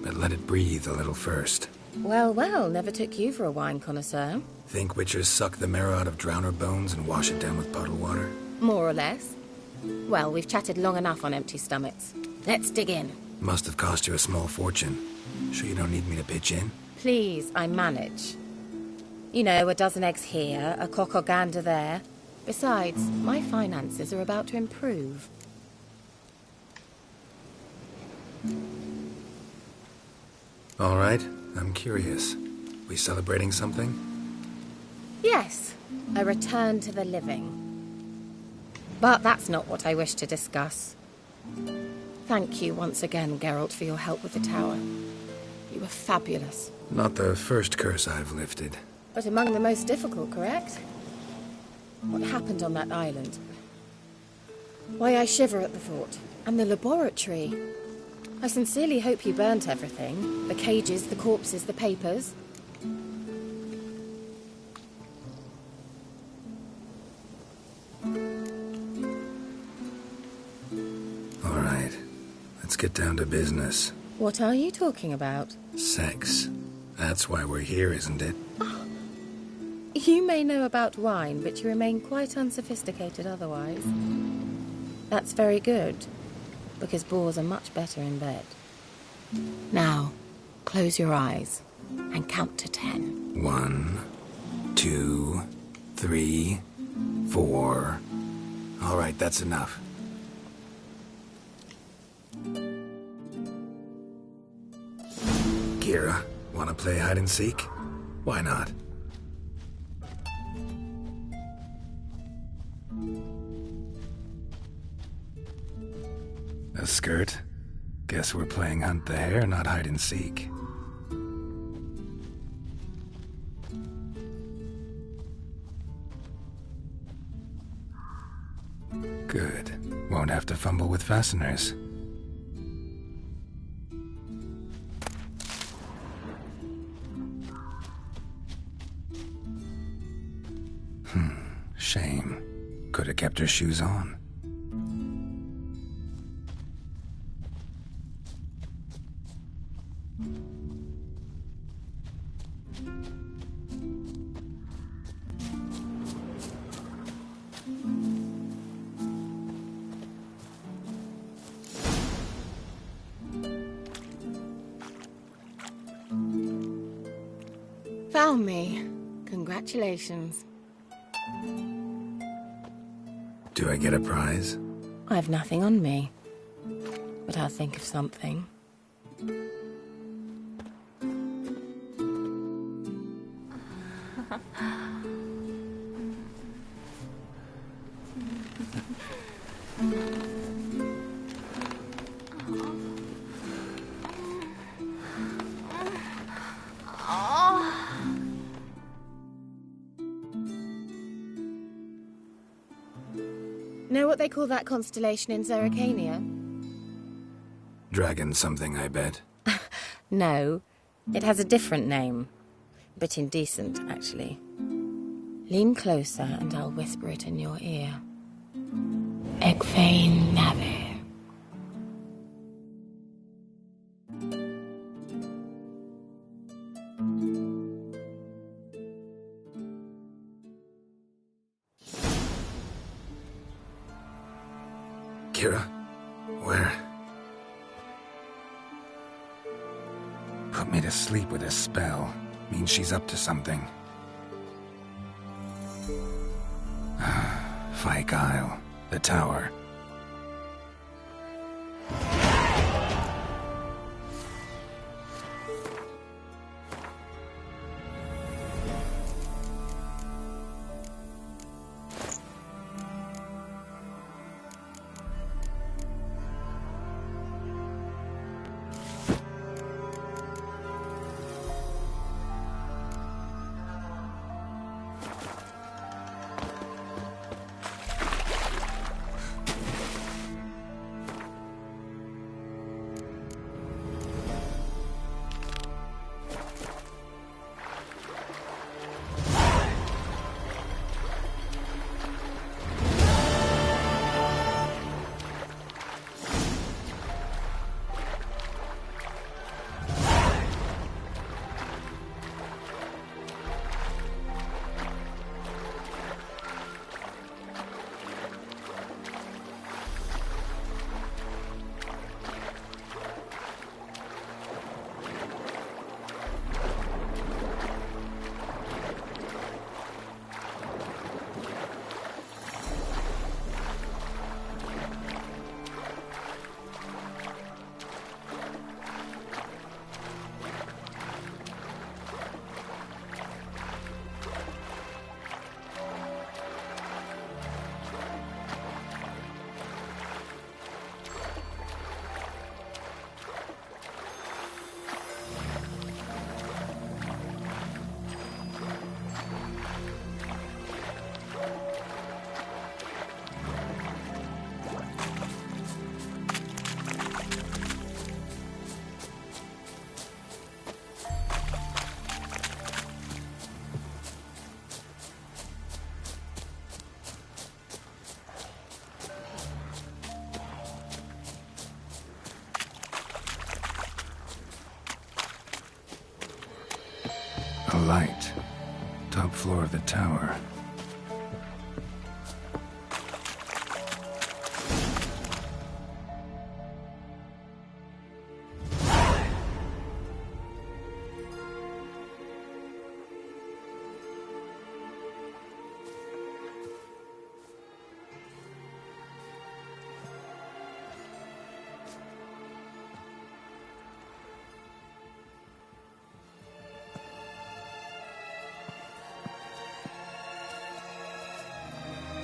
but let it breathe a little first. Well, well, never took you for a wine connoisseur. Think witchers suck the marrow out of drowner bones and wash it down with puddle water? More or less. Well, we've chatted long enough on empty stomachs. Let's dig in. Must have cost you a small fortune. Sure you don't need me to pitch in? Please, I manage. You know, a dozen eggs here, a cock or gander there. Besides, my finances are about to improve. All right, I'm curious. We celebrating something? Yes, a return to the living. But that's not what I wish to discuss. Thank you once again, Geralt, for your help with the tower. You were fabulous. Not the first curse I've lifted. But among the most difficult, correct? What happened on that island? Why, I shiver at the thought. And the laboratory. I sincerely hope you burnt everything. The cages, the corpses, the papers. All right, let's get down to business. What are you talking about? Sex. That's why we're here, isn't it? You may know about wine, but you remain quite unsophisticated otherwise. That's very good, because boars are much better in bed. Now, close your eyes and count to 10. 1, 2, 3, 4. All right, that's enough. Kira, wanna play hide and seek? Why not? A skirt? Guess we're playing hunt the hare, not hide and seek. Good. Won't have to fumble with fasteners. Shame. Could have kept her shoes on. Found me. Congratulations. Do I get a prize? I've nothing on me, but I'll think of something. Know what they call that constellation in Zerrikania? Dragon something, I bet. No, it has a different name. A bit indecent, actually. Lean closer and I'll whisper it in your ear. Egfain Nave. Kira? Where? Put me to sleep with a spell. Means she's up to something. Fyke Isle. The tower. A light. Top floor of the tower.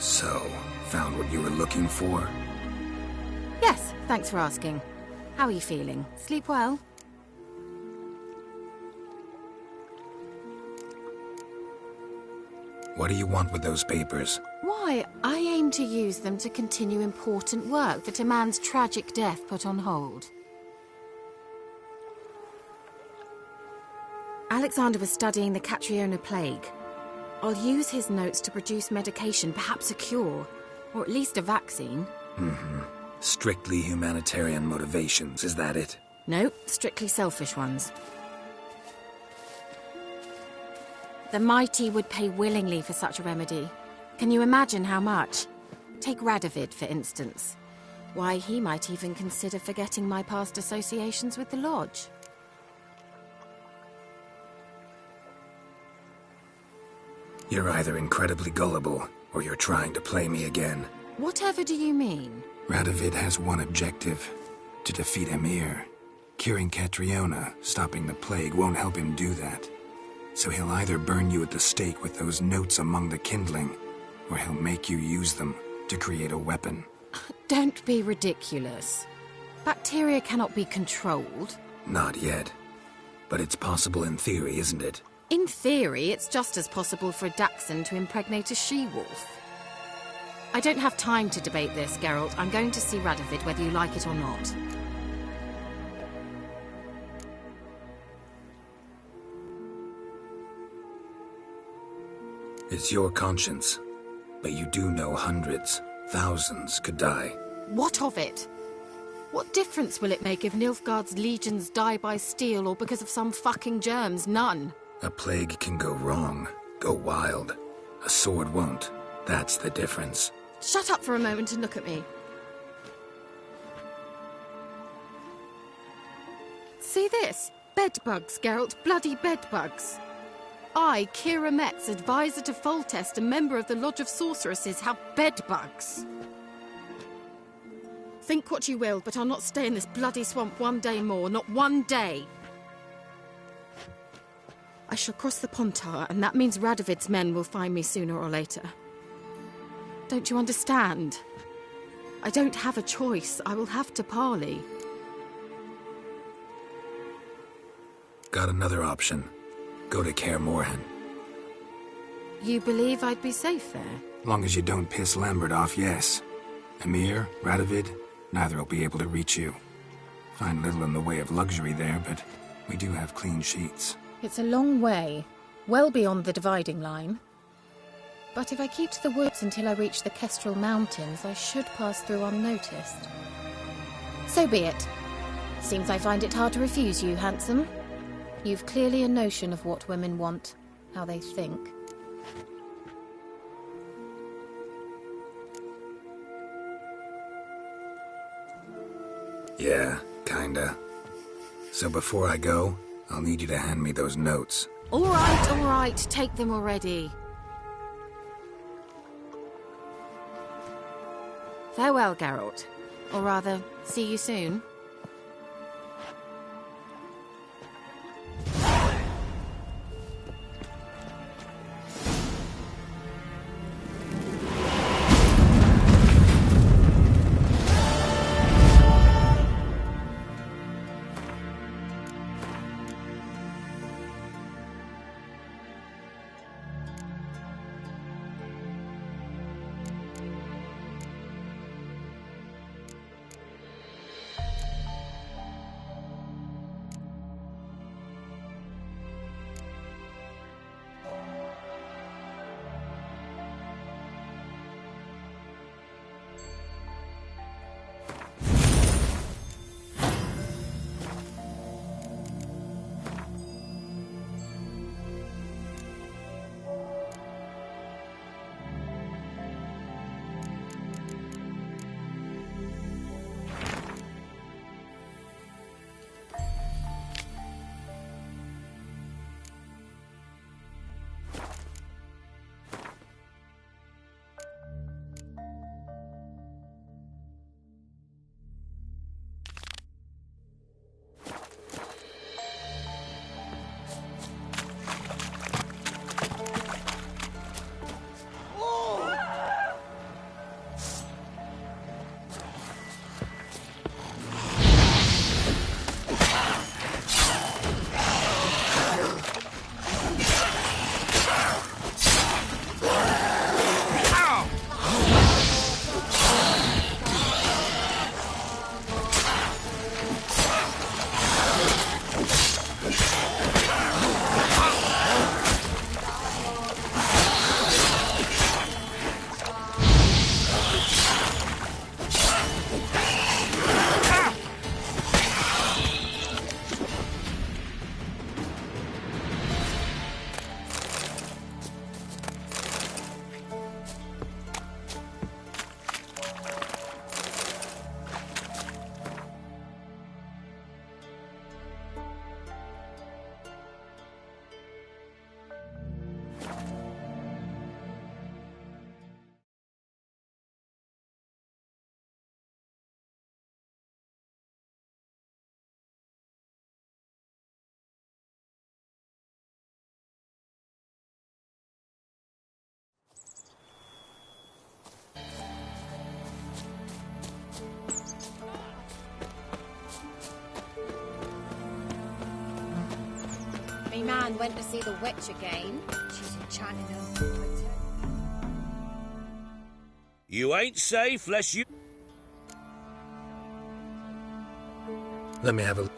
So, found what you were looking for? Yes, thanks for asking. How are you feeling? Sleep well? What do you want with those papers? Why, I aim to use them to continue important work that a man's tragic death put on hold. Alexander was studying the Catriona plague. I'll use his notes to produce medication, perhaps a cure, or at least a vaccine. Mm-hmm. Strictly humanitarian motivations, is that it? No, strictly selfish ones. The mighty would pay willingly for such a remedy. Can you imagine how much? Take Radovid, for instance. Why, he might even consider forgetting my past associations with the Lodge. You're either incredibly gullible, or you're trying to play me again. Whatever do you mean? Radovid has one objective. To defeat Emhyr. Curing Catriona, stopping the plague, won't help him do that. So he'll either burn you at the stake with those notes among the kindling, or he'll make you use them to create a weapon. Don't be ridiculous. Bacteria cannot be controlled. Not yet. But it's possible in theory, isn't it? In theory, it's just as possible for a Dachshund to impregnate a she-wolf. I don't have time to debate this, Geralt. I'm going to see Radovid whether you like it or not. It's your conscience. But you do know hundreds, thousands could die. What of it? What difference will it make if Nilfgaard's legions die by steel or because of some fucking germs? None. A plague can go wrong, go wild. A sword won't. That's the difference. Shut up for a moment and look at me. See this? Bedbugs, Geralt. Bloody bedbugs. I, Kira Metz, advisor to Foltest, a member of the Lodge of Sorceresses, have bedbugs. Think what you will, but I'll not stay in this bloody swamp one day more. Not one day. I shall cross the Pontar, and that means Radovid's men will find me sooner or later. Don't you understand? I don't have a choice. I will have to parley. Got another option. Go to Kaer Morhen. You believe I'd be safe there? Long as you don't piss Lambert off, yes. Emhyr, Radovid, neither will be able to reach you. Find little in the way of luxury there, but we do have clean sheets. It's a long way, well beyond the dividing line. But if I keep to the woods until I reach the Kestrel Mountains, I should pass through unnoticed. So be it. Seems I find it hard to refuse you, handsome. You've clearly a notion of what women want, how they think. Yeah, kinda. So before I go, I'll need you to hand me those notes. All right, take them already. Farewell, Geralt. Or rather, see you soon. Me man went to see the witch again. She's enchanting him. You ain't safe, lest you... Let me have a...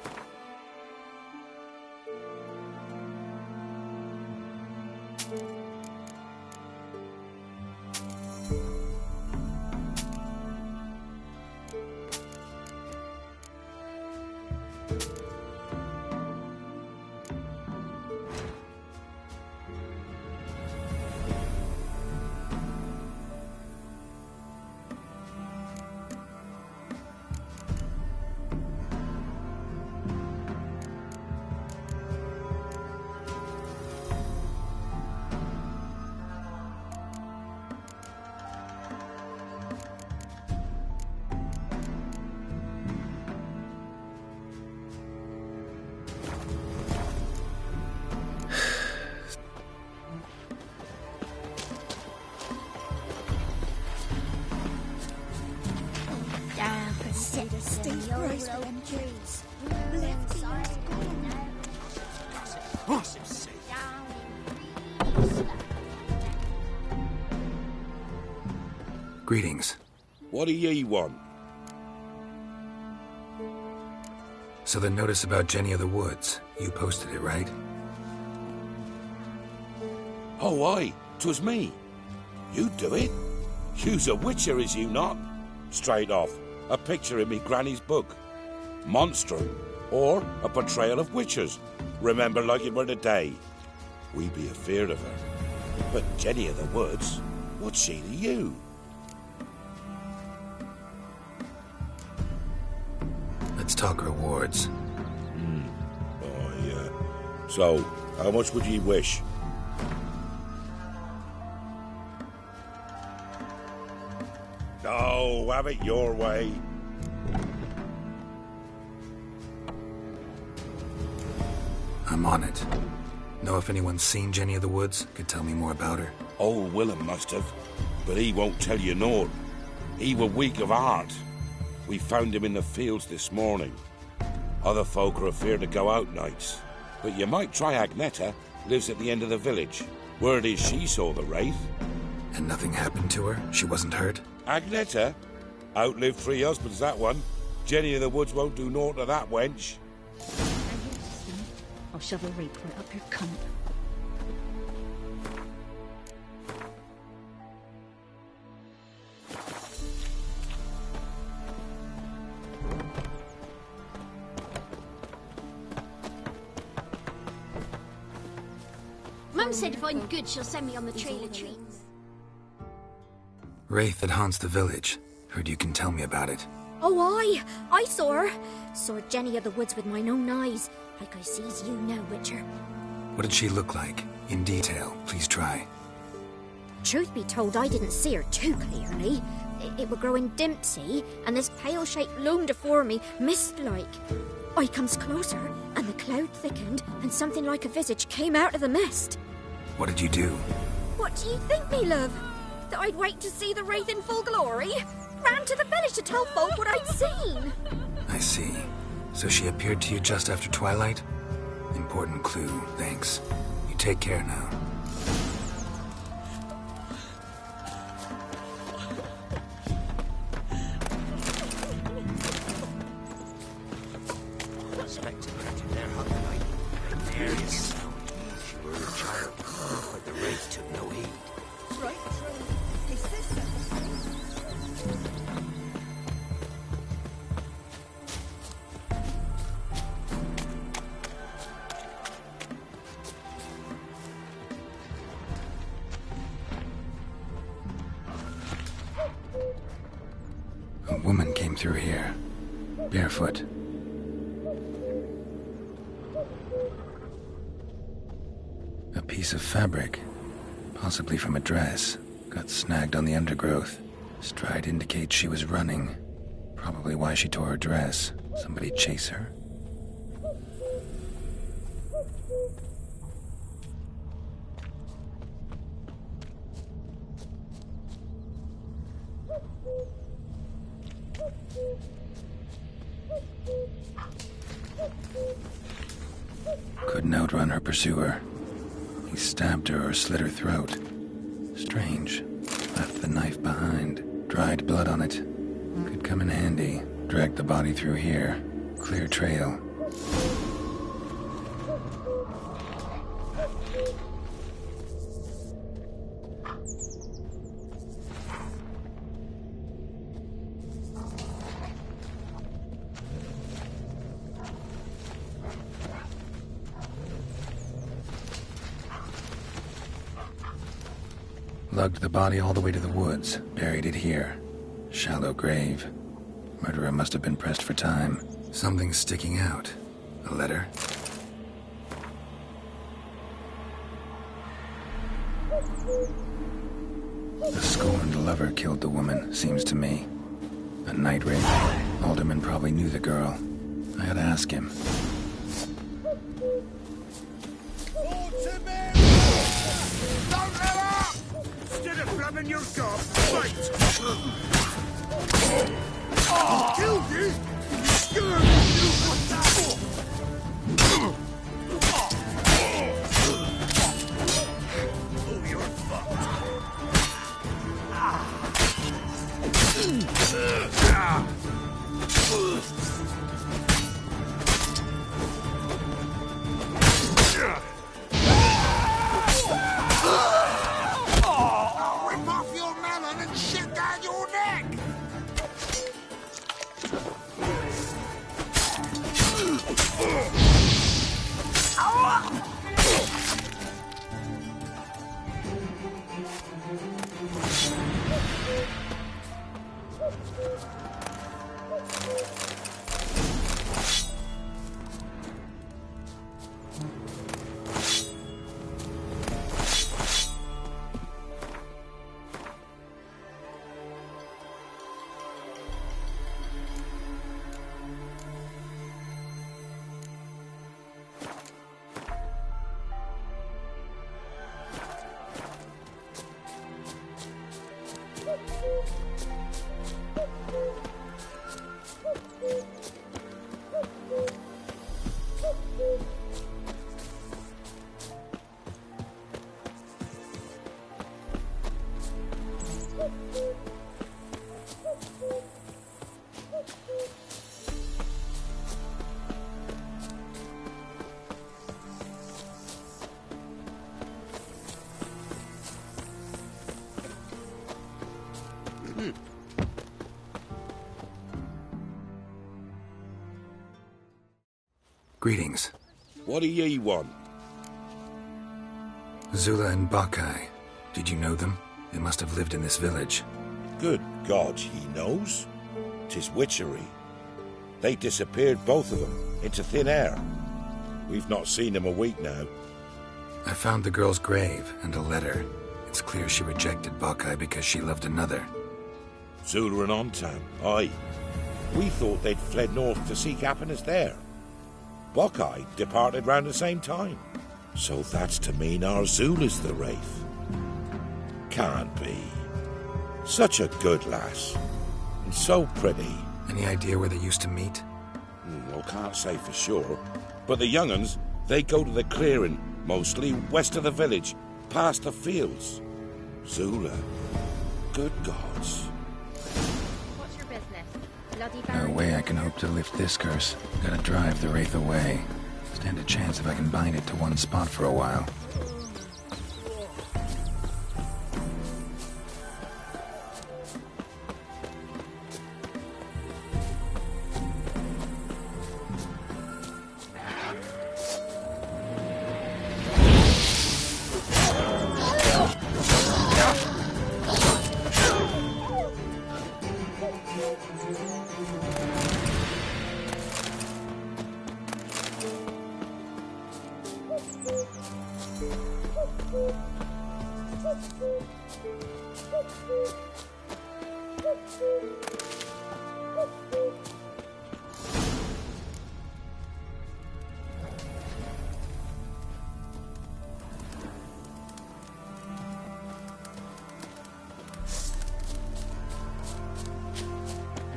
Greetings. What do ye want? So the notice about Jenny of the Woods, you posted it, right? Oh, aye. 'Twas me. You do it? You's a witcher, is you not? Straight off. A picture in me granny's book. Monstrum. Or a portrayal of witchers. Remember like it were the day. We be afeard of her. But Jenny of the Woods, what's she to you? Let's talk rewards. Oh, yeah. So, how much would ye wish? Oh, have it your way. I'm on it. Know if anyone's seen Jenny of the Woods? Could tell me more about her? Old Willem must have, but he won't tell you naught. He were weak of heart. We found him in the fields this morning. Other folk are afeard to go out nights. But you might try Agneta, lives at the end of the village. Word is she saw the wraith. And nothing happened to her? She wasn't hurt? Agneta? Outlived 3 husbands, that one. Jenny of the Woods won't do naught to that wench. I'll shove a rape right up your cunt. Mum said if I'm good, she'll send me on the trail of treats. Wraith that haunts the village. Heard you can tell me about it. Oh, aye. I saw her. Saw Jenny of the Woods with mine own eyes. Like I sees you now, Witcher. What did she look like? In detail, please try. Truth be told, I didn't see her too clearly. It were growing dim, see, and this pale shape loomed afore me, mist-like. I comes closer, and the cloud thickened, and something like a visage came out of the mist. What did you do? What do you think, me love? That I'd wait to see the wraith in full glory? Ran to the village to tell folk what I'd seen. I see. So she appeared to you just after twilight? Important clue, thanks. You take care now. Spectre crept in their hut tonight. And there you sound. She were a child, but the wraith took no heed. Right, his sister. A woman came through here, barefoot. A piece of fabric, possibly from a dress, got snagged on the undergrowth. Stride indicates she was running. Probably why she tore her dress. Somebody chase her? Couldn't outrun her pursuer. He stabbed her or slit her throat. Strange. Left the knife behind. Dried blood on it. Could come in handy. Dragged the body through here. Clear trail. Lugged the body all the way to the woods, buried it here. Shallow grave. Murderer must have been pressed for time. Something's sticking out. A letter? The scorned lover killed the woman, seems to me. A night rape. Alderman probably knew the girl. I ought to ask him. Your gob, fight! Oh, killed you? Good! Oh, you're fucked. Greetings. What do ye want? Zula and Bakai. Did you know them? They must have lived in this village. Good God, he knows. 'Tis witchery. They disappeared, both of them, into thin air. We've not seen them a week now. I found the girl's grave and a letter. It's clear she rejected Bakai because she loved another. Zula and Ontam, aye. We thought they'd fled north to seek happiness there. Bakai departed round the same time. So that's to mean our Zula's the wraith. Can't be. Such a good lass. And so pretty. Any idea where they used to meet? Well, can't say for sure. But the young'uns, they go to the clearing, mostly west of the village, past the fields. Zula. Good gods. What's your business? Bloody No way I can hope to lift this curse. Gotta drive the wraith away. Stand a chance if I can bind it to one spot for a while.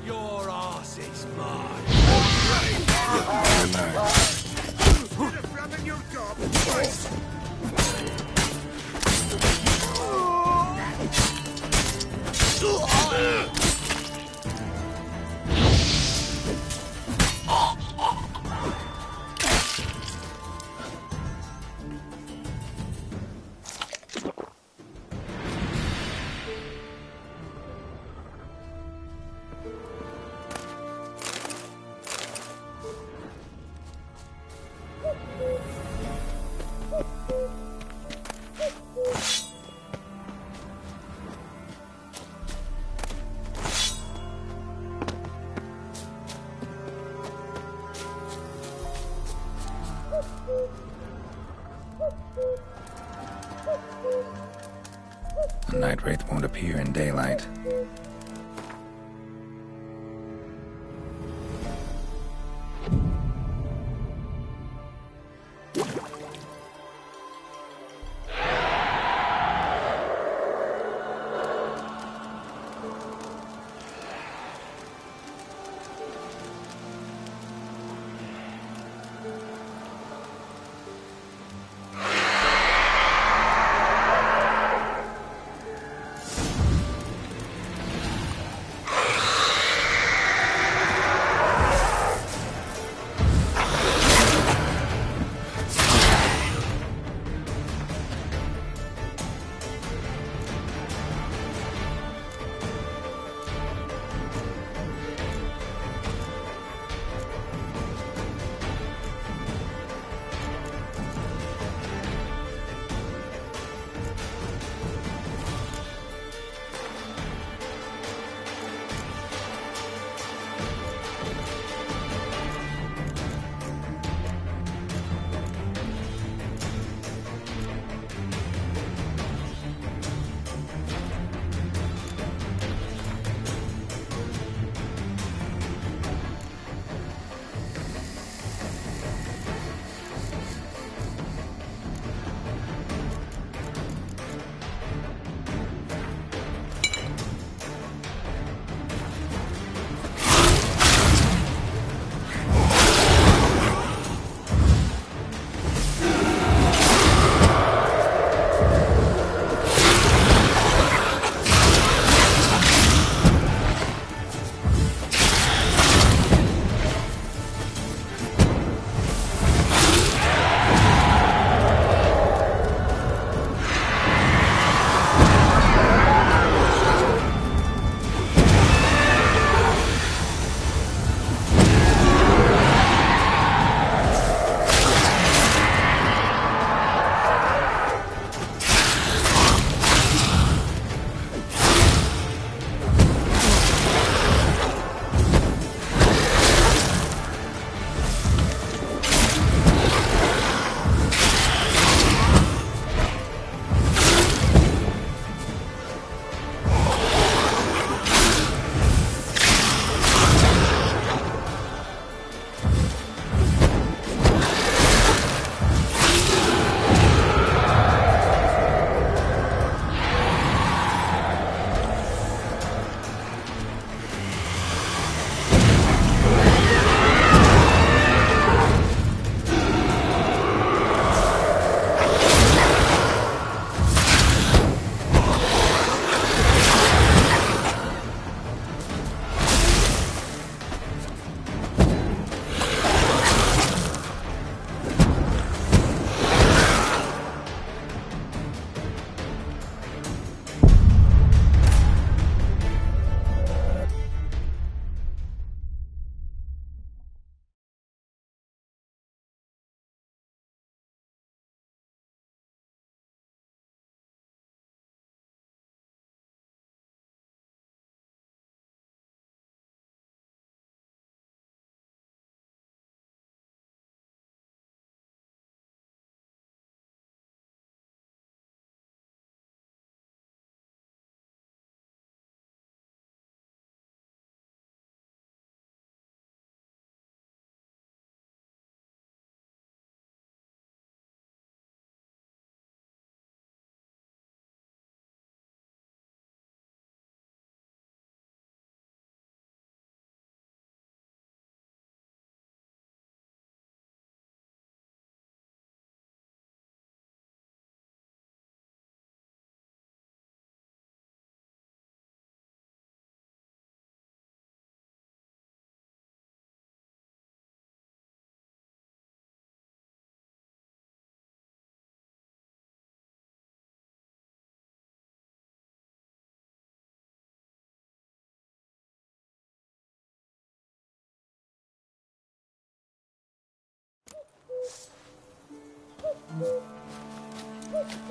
Your arse is mine. The night wraith won't appear in daylight.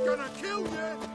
Gonna kill you!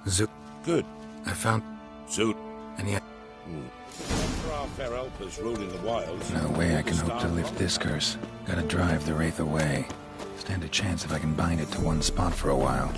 Zoot. Good. I found... Zoot. And yet... After our fair helpers ruling the wilds... No way I can hope to lift this curse. Gotta drive the wraith away. Stand a chance if I can bind it to one spot for a while.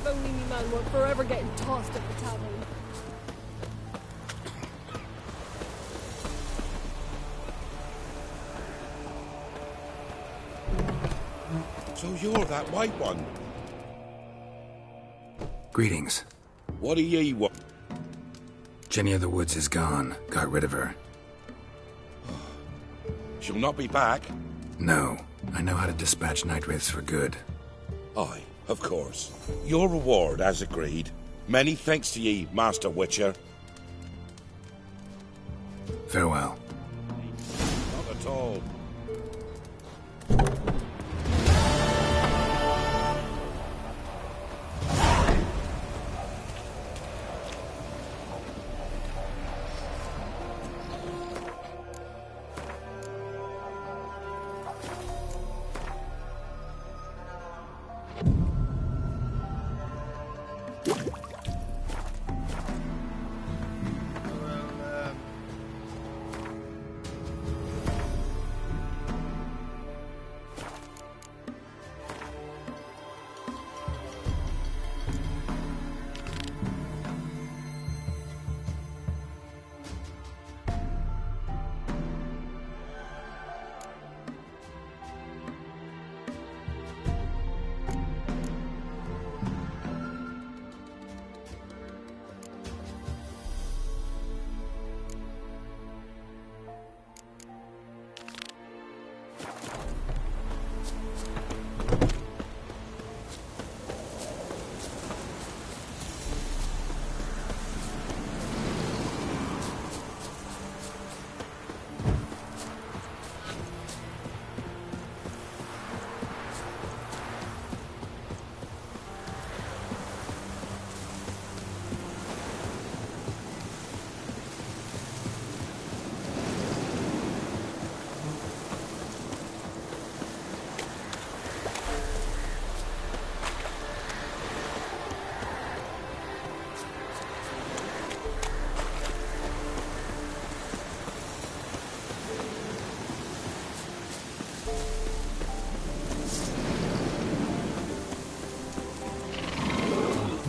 only me man were forever getting tossed at the tavern. So you're that white one? Greetings. What do ye want? Jenny of the Woods is gone. Got rid of her. She'll not be back? No. I know how to dispatch night wraiths for good. Aye, of course. Your reward, as agreed. Many thanks to ye, Master Witcher. Farewell. Not at all.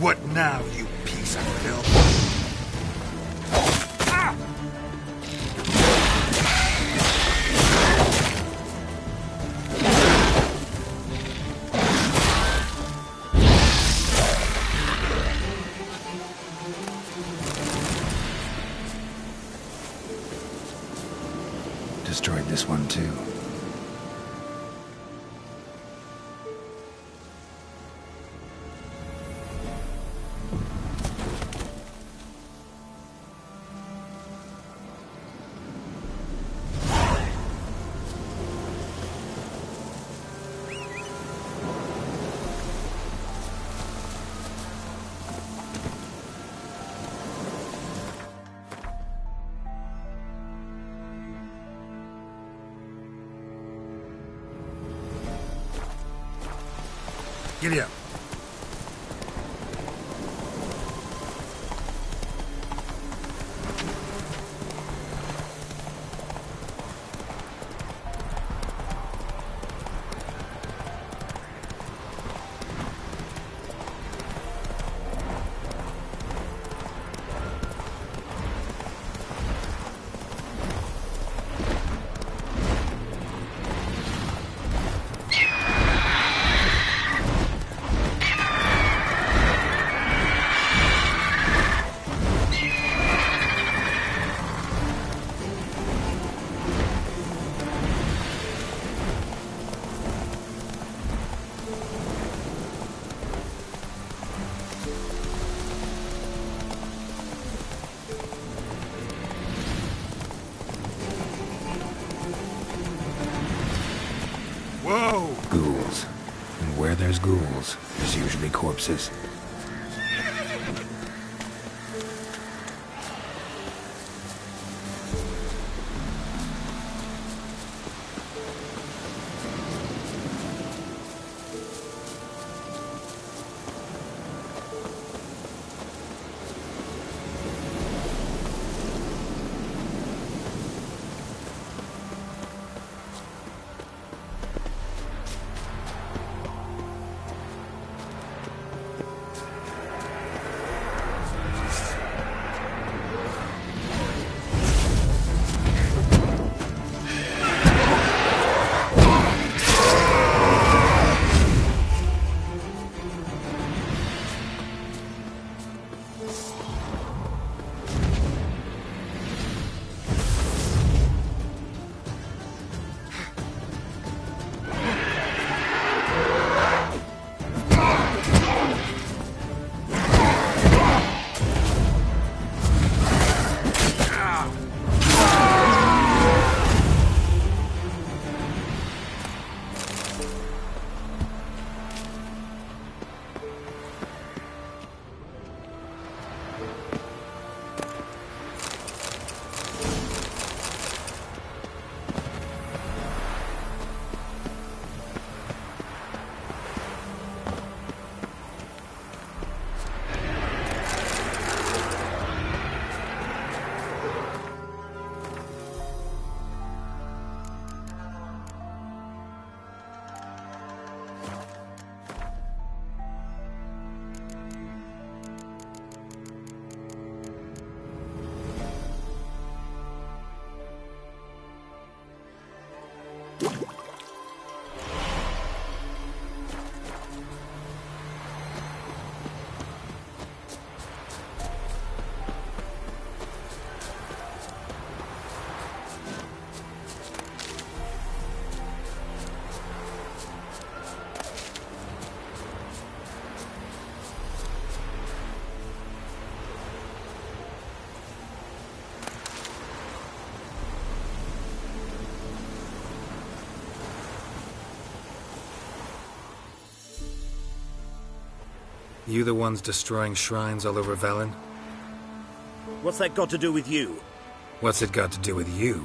What now, you piece of filth? Ah! Destroyed this one too. Giddy up. Whoa! Ghouls. And where there's ghouls, there's usually corpses. You the ones destroying shrines all over Velen? What's that got to do with you? What's it got to do with you?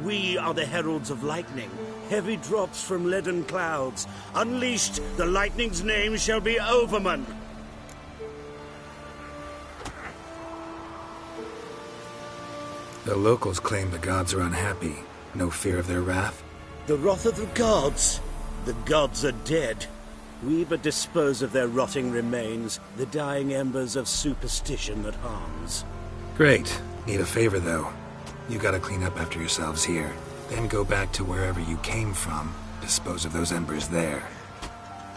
We are the heralds of lightning. Heavy drops from leaden clouds. Unleashed, the lightning's name shall be Overman. The locals claim the gods are unhappy. No fear of their wrath? The wrath of the gods? The gods are dead. We but dispose of their rotting remains, the dying embers of superstition that harms. Great. Need a favor, though. You gotta clean up after yourselves here. Then go back to wherever you came from. Dispose of those embers there.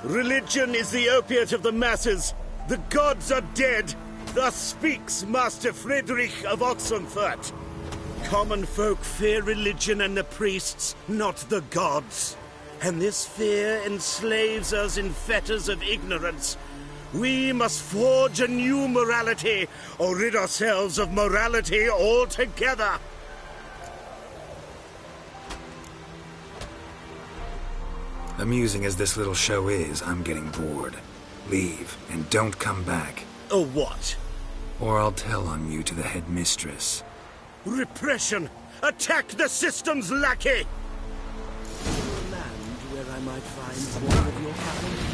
Religion is the opiate of the masses. The gods are dead. Thus speaks Master Friedrich of Oxenfurt. Common folk fear religion and the priests, not the gods. And this fear enslaves us in fetters of ignorance. We must forge a new morality, or rid ourselves of morality altogether. Amusing as this little show is, I'm getting bored. Leave, and don't come back. Or what? Or I'll tell on you to the headmistress. Repression! Attack the system's lackey! Land where I might find one of your kind.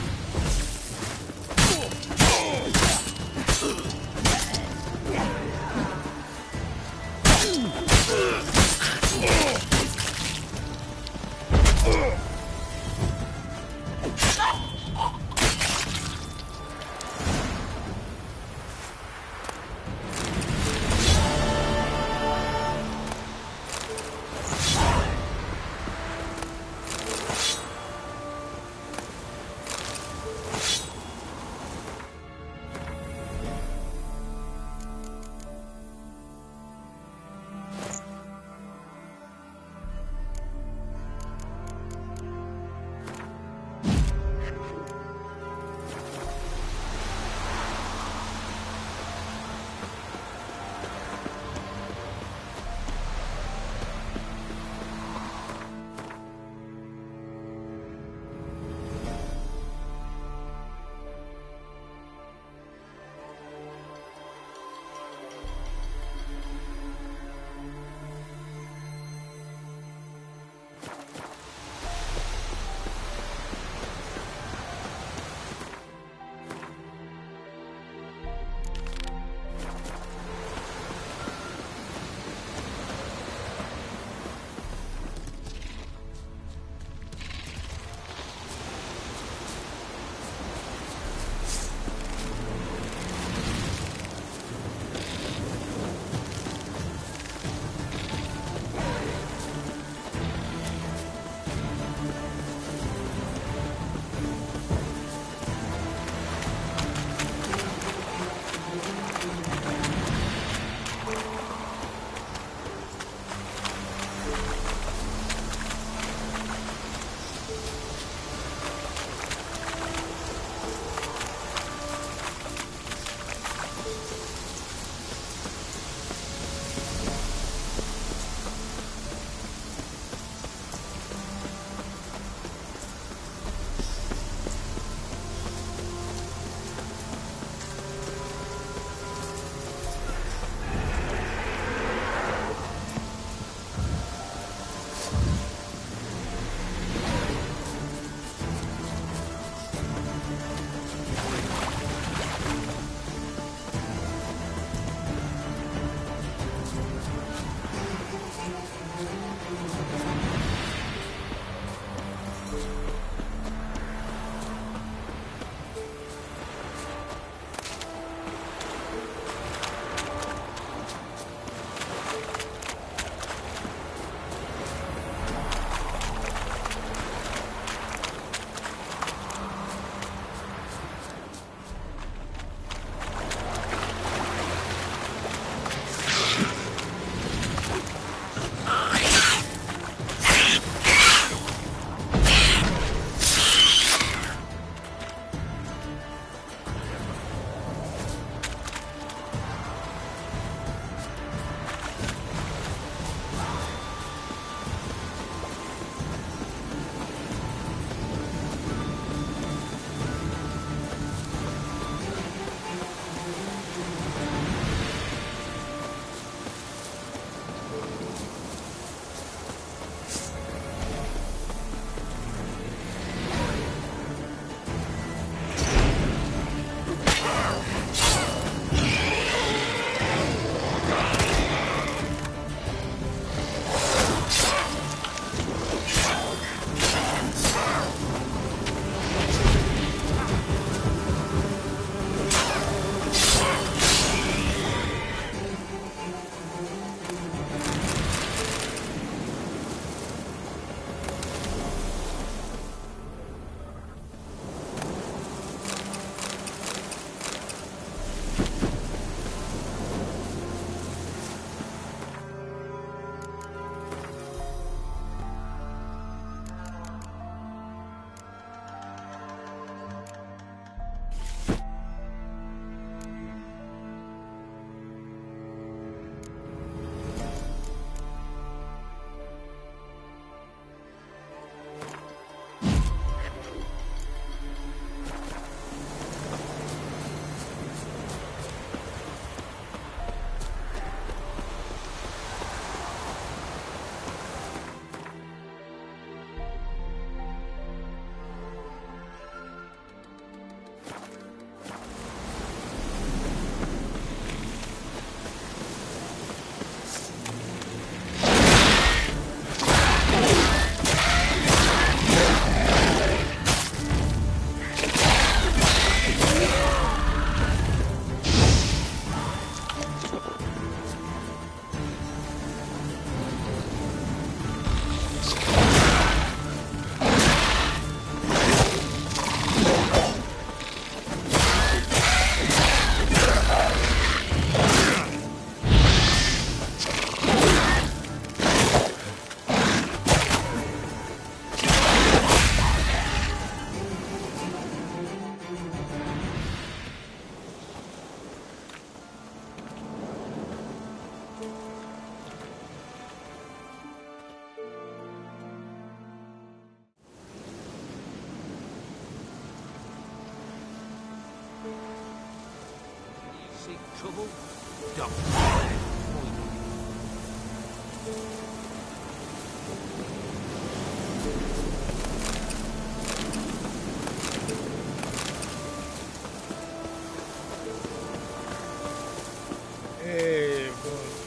double. Double. Hey, boy.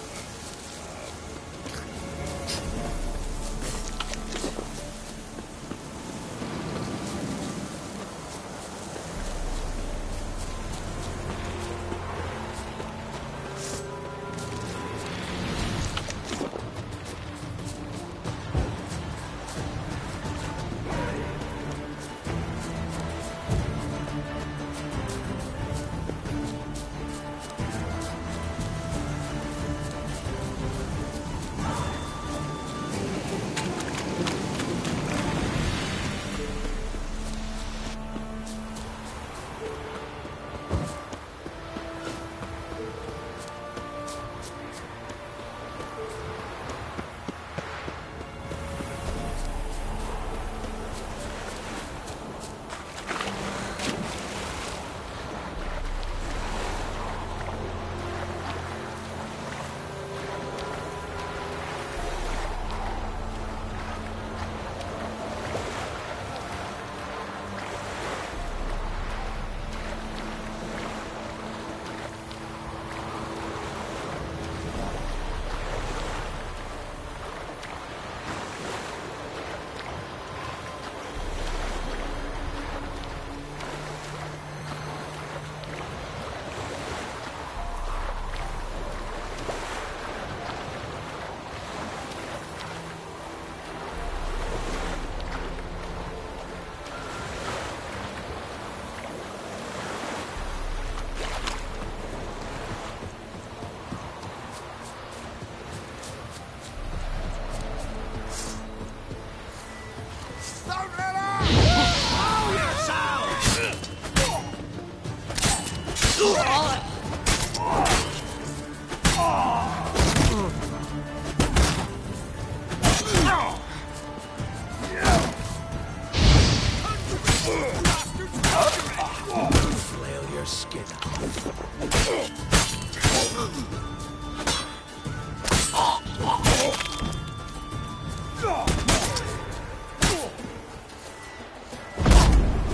Flail your skin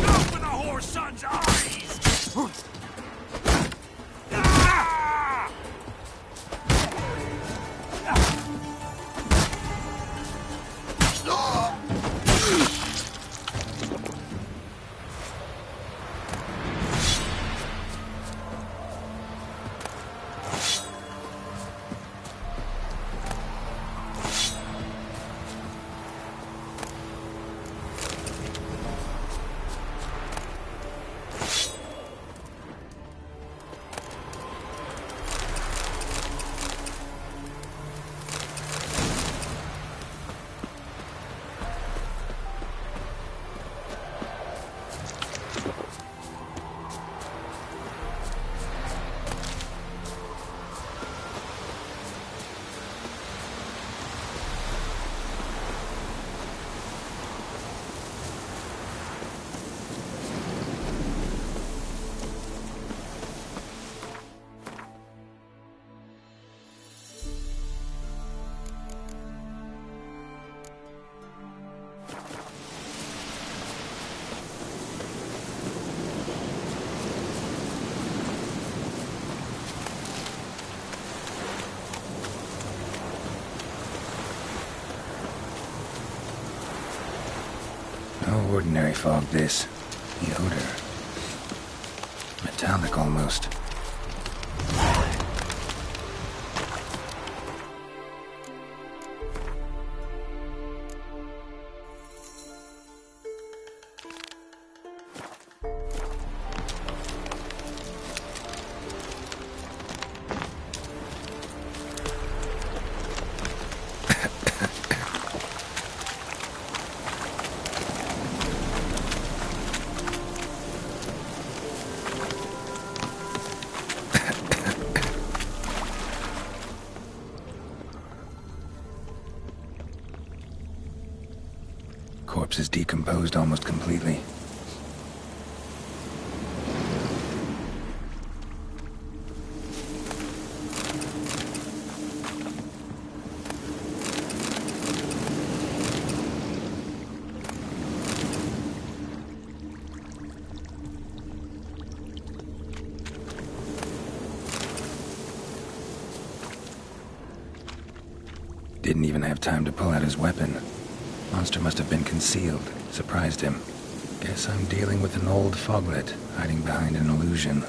Open the whore son's eyes! No ordinary fog, this. The odor. Metallic, almost. Corpse is decomposed almost completely. Didn't even have time to pull out his weapon. Monster must have been concealed, surprised him. Guess I'm dealing with an old foglet, hiding behind an illusion.